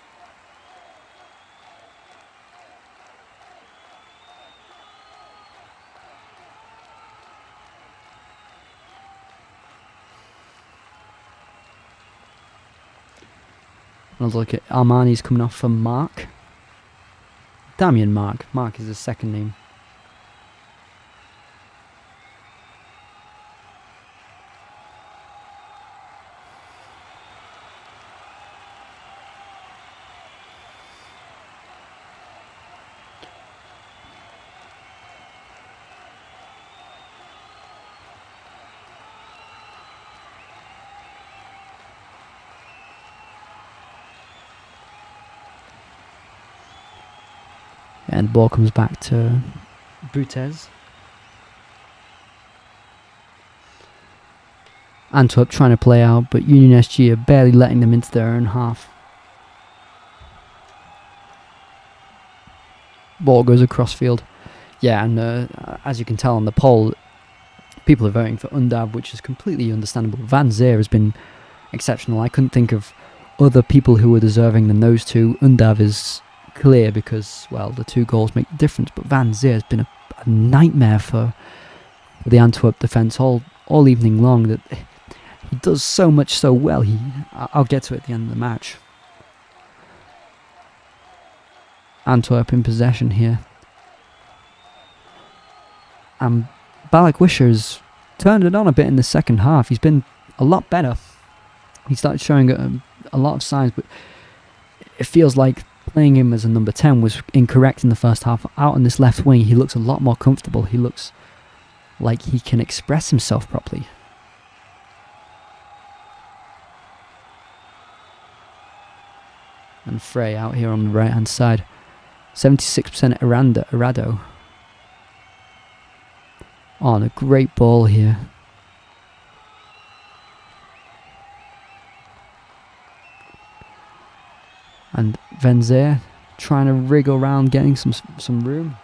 Another look at Armani's coming off for Mark. Damien Mark. Mark is his second name. And the ball comes back to Butez. Antwerp trying to play out, but Union SG are barely letting them into their own half. Ball goes across field. Yeah, and as you can tell on the poll, people are voting for Undav, which is completely understandable. Van Zeer has been exceptional. I couldn't think of other people who were deserving than those two. Undav is clear because, well, the 2 goals make the difference, but Van Zeer has been a nightmare for the Antwerp defence all evening long. That he does so much so well. I'll get to it at the end of the match. Antwerp in possession here. And Balak Wisher's turned it on a bit in the second half. He's been a lot better. He started showing a lot of signs, but it feels like playing him as a number 10 was incorrect in the first half. Out on this left wing, he looks a lot more comfortable. He looks like he can express himself properly. And Frey out here on the right hand side. 76% Arado. On a great ball here. And Van Zeer trying to wriggle around, getting some room.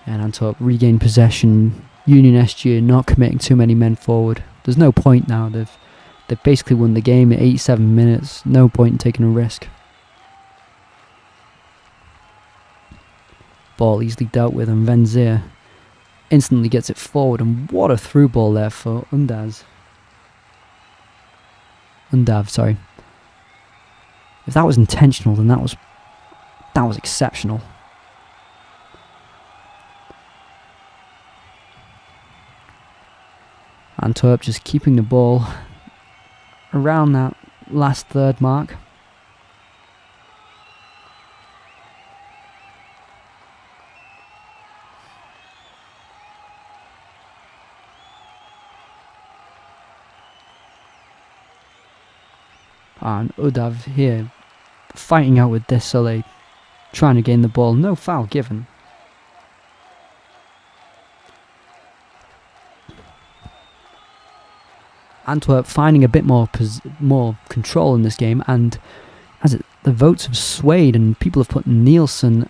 And Antwerp regain possession. Union SG are not committing too many men forward. There's no point now. They've basically won the game at 87 minutes. No point in taking a risk. Ball easily dealt with, and Van Zeer instantly gets it forward, and what a through ball there for Undav, sorry. If that was intentional, then that was exceptional. Antwerp just keeping the ball around that last third mark. And Udav here fighting out with Desolé, trying to gain the ball. No foul given. Antwerp finding a bit more control in this game, and the votes have swayed and people have put Nielsen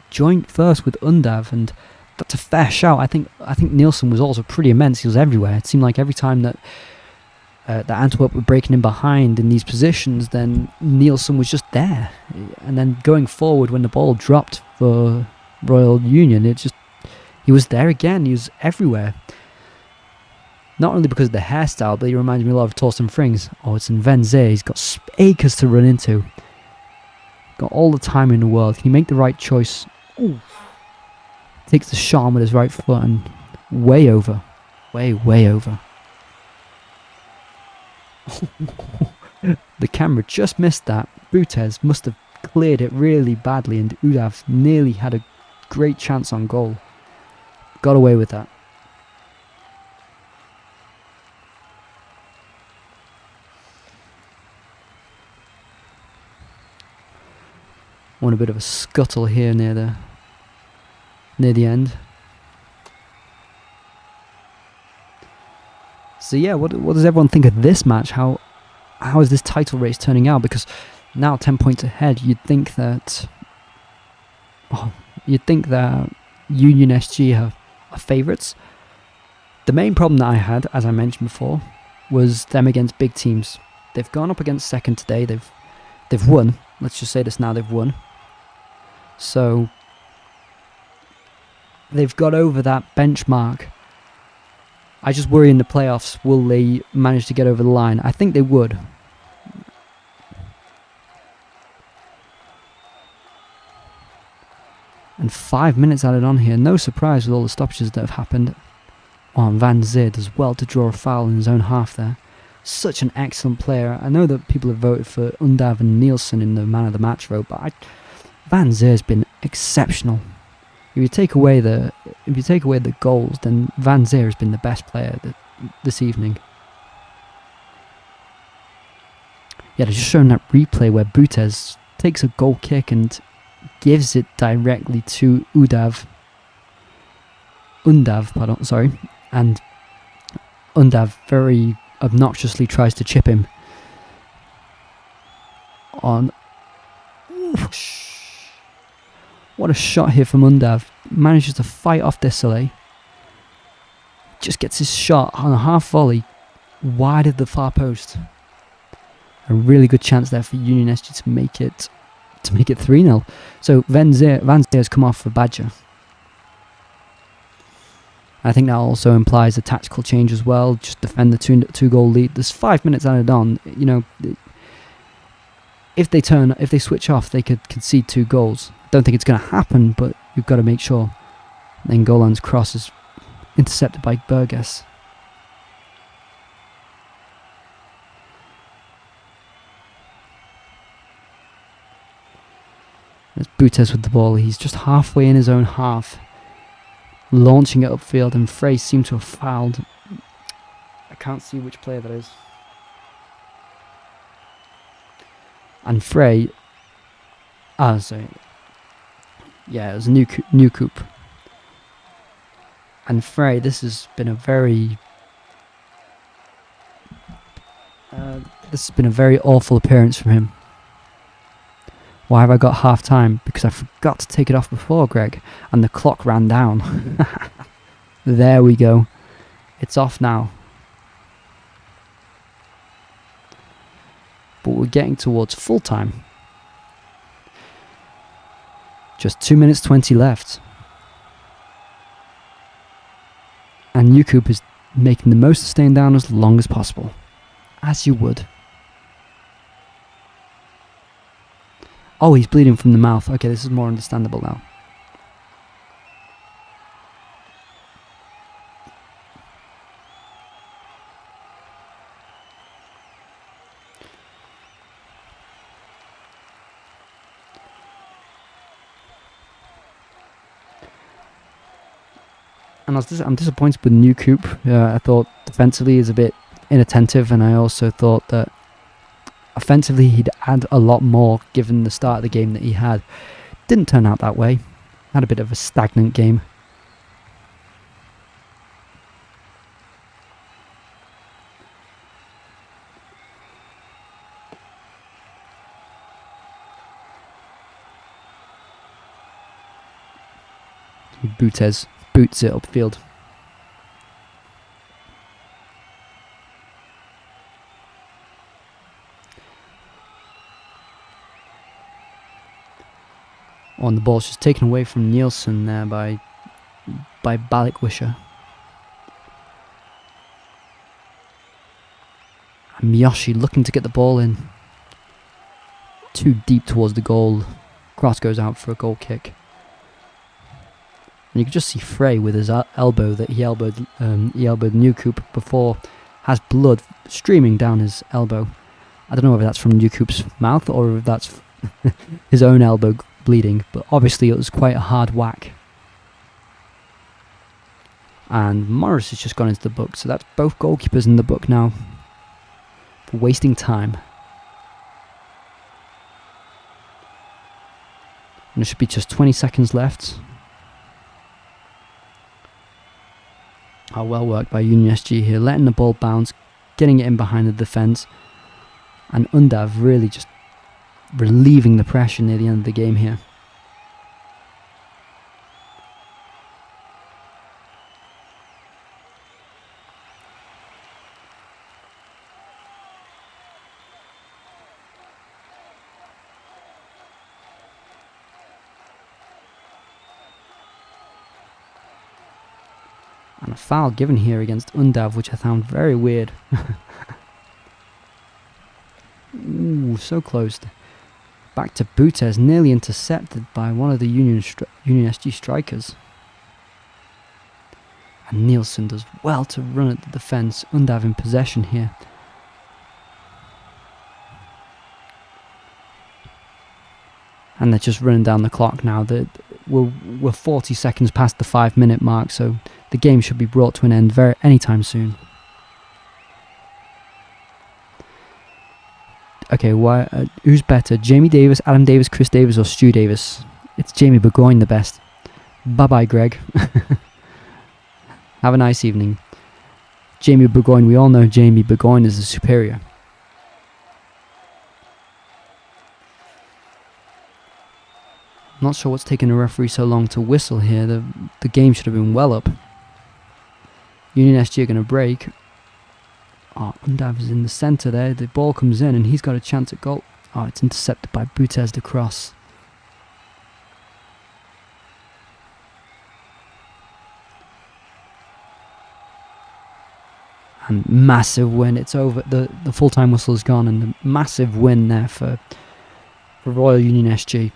joint first with Undav, and that's a fair shout. I think Nielsen was also pretty immense. He was everywhere. It seemed like every time that Antwerp were breaking in behind in these positions, then Nielsen was just there. And then going forward when the ball dropped for Royal Union, he was there again. He was everywhere. Not only because of the hairstyle, but he reminds me a lot of Torsten Frings. Oh, it's in Venze. He's got acres to run into. Got all the time in the world. Can he make the right choice? Ooh. Takes the shot on with his right foot and way over. Way over. The camera just missed that. Butez must have cleared it really badly, and Udav nearly had a great chance on goal. Got away with that. Want a bit of a scuttle here near the end. So yeah, what does everyone think of this match? How is this title race turning out? Because now 10 points ahead, you'd think that Union SG are favourites. The main problem that I had, as I mentioned before, was them against big teams. They've gone up against second today. They've won. Let's just say this now. They've won. So they've got over that benchmark. I just worry in the playoffs, will they manage to get over the line? I think they would. And 5 minutes added on here. No surprise with all the stoppages that have happened. Oh, and Van Zid as well to draw a foul in his own half there. Such an excellent player. I know that people have voted for Undav and Nielsen in the man of the match vote, but Van Zid has been exceptional. If you take away the goals, then Van Zier has been the best player this evening. Yeah, they're just showing that replay where Butez takes a goal kick and gives it directly to Undav, and Undav very obnoxiously tries to chip him on. What a shot here from Undav. Manages to fight off Desolé. Just gets his shot on a half volley wide of the far post. A really good chance there for Union SG to make it 3-0. So Van Zier has come off for Badger. I think that also implies a tactical change as well. Just defend the two goal lead. There's 5 minutes added on. You know, if they switch off, they could concede 2 goals. Don't think it's going to happen, but you've got to make sure. Then Golan's cross is intercepted by Burgess. There's Butez with the ball. He's just halfway in his own half, launching it upfield, and Frey seemed to have fouled. I can't see which player that is. And Frey... sorry. Yeah, it was a new coup. And Frey, this has been a very awful appearance from him. Why have I got half time? Because I forgot to take it off before, Greg, and the clock ran down. There we go. It's off now. But we're getting towards full time. Just 2 minutes 20 left. And Newcoop is making the most of staying down as long as possible. As you would. Oh, he's bleeding from the mouth. Okay, this is more understandable now. And I'm disappointed with New Coop. I thought defensively is a bit inattentive, and I also thought that offensively he'd add a lot more given the start of the game that he had. Didn't turn out that way. Had a bit of a stagnant game. Butez boots it upfield. On the ball's just taken away from Nielsen there by Balikwisher. And Miyoshi looking to get the ball in. Too deep towards the goal. Cross goes out for a goal kick. And you can just see Frey with his elbow that he elbowed Newcoop before, has blood streaming down his elbow. I don't know whether that's from Newcoop's mouth or if that's his own elbow bleeding, but obviously it was quite a hard whack. And Morris has just gone into the book, so that's both goalkeepers in the book now for wasting time. And there should be just 20 seconds left. Oh, well worked by Union SG here, letting the ball bounce, getting it in behind the defence, and Undav really just relieving the pressure near the end of the game here. And a foul given here against Undav, which I found very weird. Ooh, so close. Back to Butes, nearly intercepted by one of the Union SG strikers. And Nielsen does well to run at the defence. Undav in possession here. And they're just running down the clock now. We're 40 seconds past the 5-minute mark, so the game should be brought to an end anytime soon. Okay, who's better? Jamie Davis, Adam Davis, Chris Davis, or Stu Davis? It's Jamie Burgoyne the best. Bye-bye, Greg. Have a nice evening. Jamie Burgoyne, we all know Jamie Burgoyne is the superior. Not sure what's taking the referee so long to whistle here. The game should have been well up. Union SG are going to break. Oh, Undav is in the centre there. The ball comes in and he's got a chance at goal. Oh, it's intercepted by Butes the cross. And massive win. It's over. The full-time whistle is gone, and the massive win there for Royal Union SG.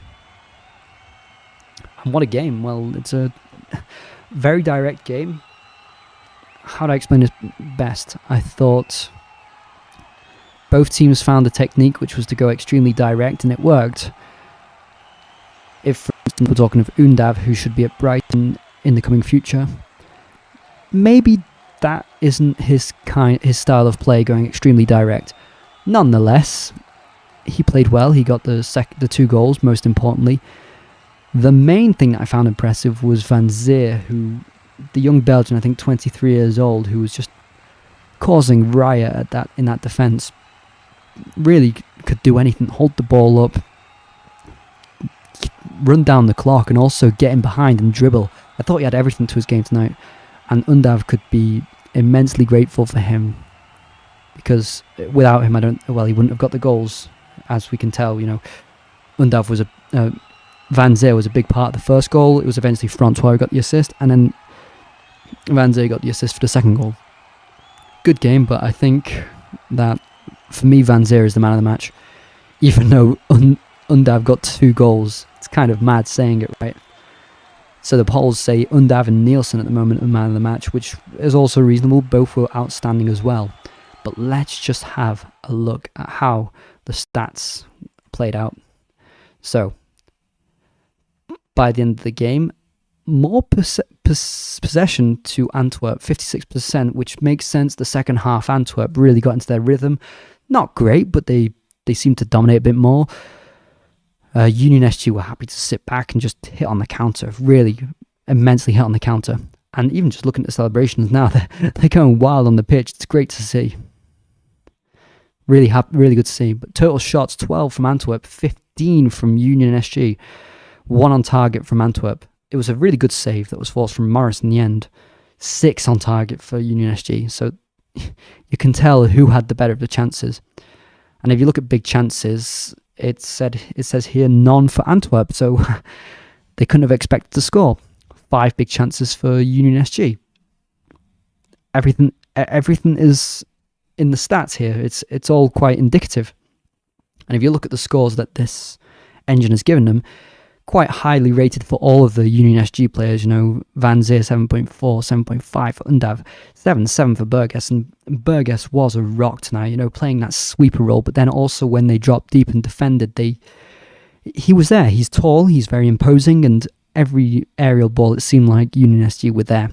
And what a game. Well, it's a very direct game. How do I explain this best? I thought both teams found a technique which was to go extremely direct, and it worked. If, for instance, we're talking of Undav, who should be at Brighton in the coming future, maybe that isn't his style of play, going extremely direct. Nonetheless, he played well. He got the 2 goals, most importantly. The main thing that I found impressive was Van Zeer, the young Belgian, I think 23 years old, who was just causing riot in that defence. Really could do anything, hold the ball up, run down the clock, and also get in behind and dribble. I thought he had everything to his game tonight, and Undav could be immensely grateful for him, because without him, he wouldn't have got the goals, as we can tell. Undav was Van Zeer was a big part of the first goal. It was eventually Francois who got the assist, and then Van Zeer got the assist for the second goal. Good game, but I think that, for me, Van Zeer is the man of the match. Even though Undav got 2 goals. It's kind of mad saying it, right? So the polls say Undav and Nielsen at the moment are the man of the match, which is also reasonable. Both were outstanding as well. But let's just have a look at how the stats played out. So, by the end of the game, more possession to Antwerp, 56%, which makes sense. The second half, Antwerp really got into their rhythm. Not great, but they seemed to dominate a bit more. Union SG were happy to sit back and just hit on the counter, really immensely hit on the counter. And even just looking at the celebrations now, they're going wild on the pitch. It's great to see. Really good to see. But total shots, 12 from Antwerp, 15 from Union SG. 1 on target from Antwerp. It was a really good save that was forced from Morris in the end. 6 on target for Union SG. So you can tell who had the better of the chances. And if you look at big chances, it says here none for Antwerp. So they couldn't have expected to score. 5 big chances for Union SG. Everything is in the stats here, it's all quite indicative. And if you look at the scores that this engine has given them, quite highly rated for all of the Union SG players. Van Zier 7.4, 7.5 for Undav, 7 for Burgess, and Burgess was a rock tonight, playing that sweeper role, but then also when they dropped deep and defended, he was there. He's tall, he's very imposing, and every aerial ball, it seemed like Union SG were there.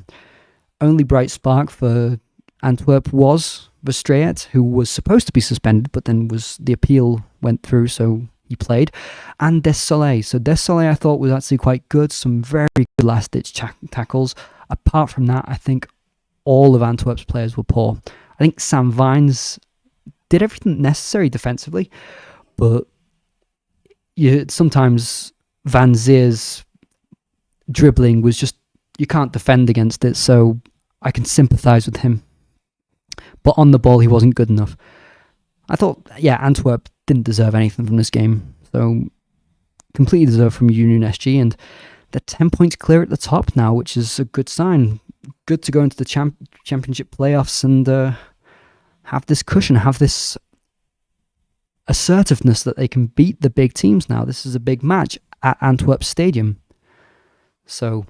Only bright spark for Antwerp was Verstraet, who was supposed to be suspended, but then the appeal went through, so he played, and Desolé. So Desolé I thought was actually quite good, some very good last-ditch tackles. Apart from that, I think all of Antwerp's players were poor. I think Sam Vines did everything necessary defensively, but sometimes Van Zier's dribbling was just, you can't defend against it, so I can sympathise with him. But on the ball, he wasn't good enough. I thought, Antwerp didn't deserve anything from this game. So, completely deserved from Union SG. And they're 10 points clear at the top now, which is a good sign. Good to go into the championship playoffs and have this cushion, have this assertiveness that they can beat the big teams now. This is a big match at Antwerp Stadium. So,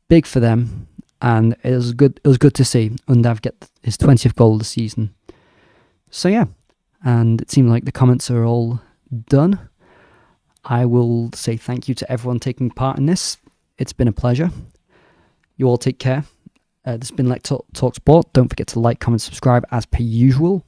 big for them. And it was good to see Undav get his 20th goal of the season. So yeah, and it seems like the comments are all done. I will say thank you to everyone taking part in this. It's been a pleasure. You all take care. This has been Let's Talk Sport. Don't forget to like, comment, subscribe as per usual.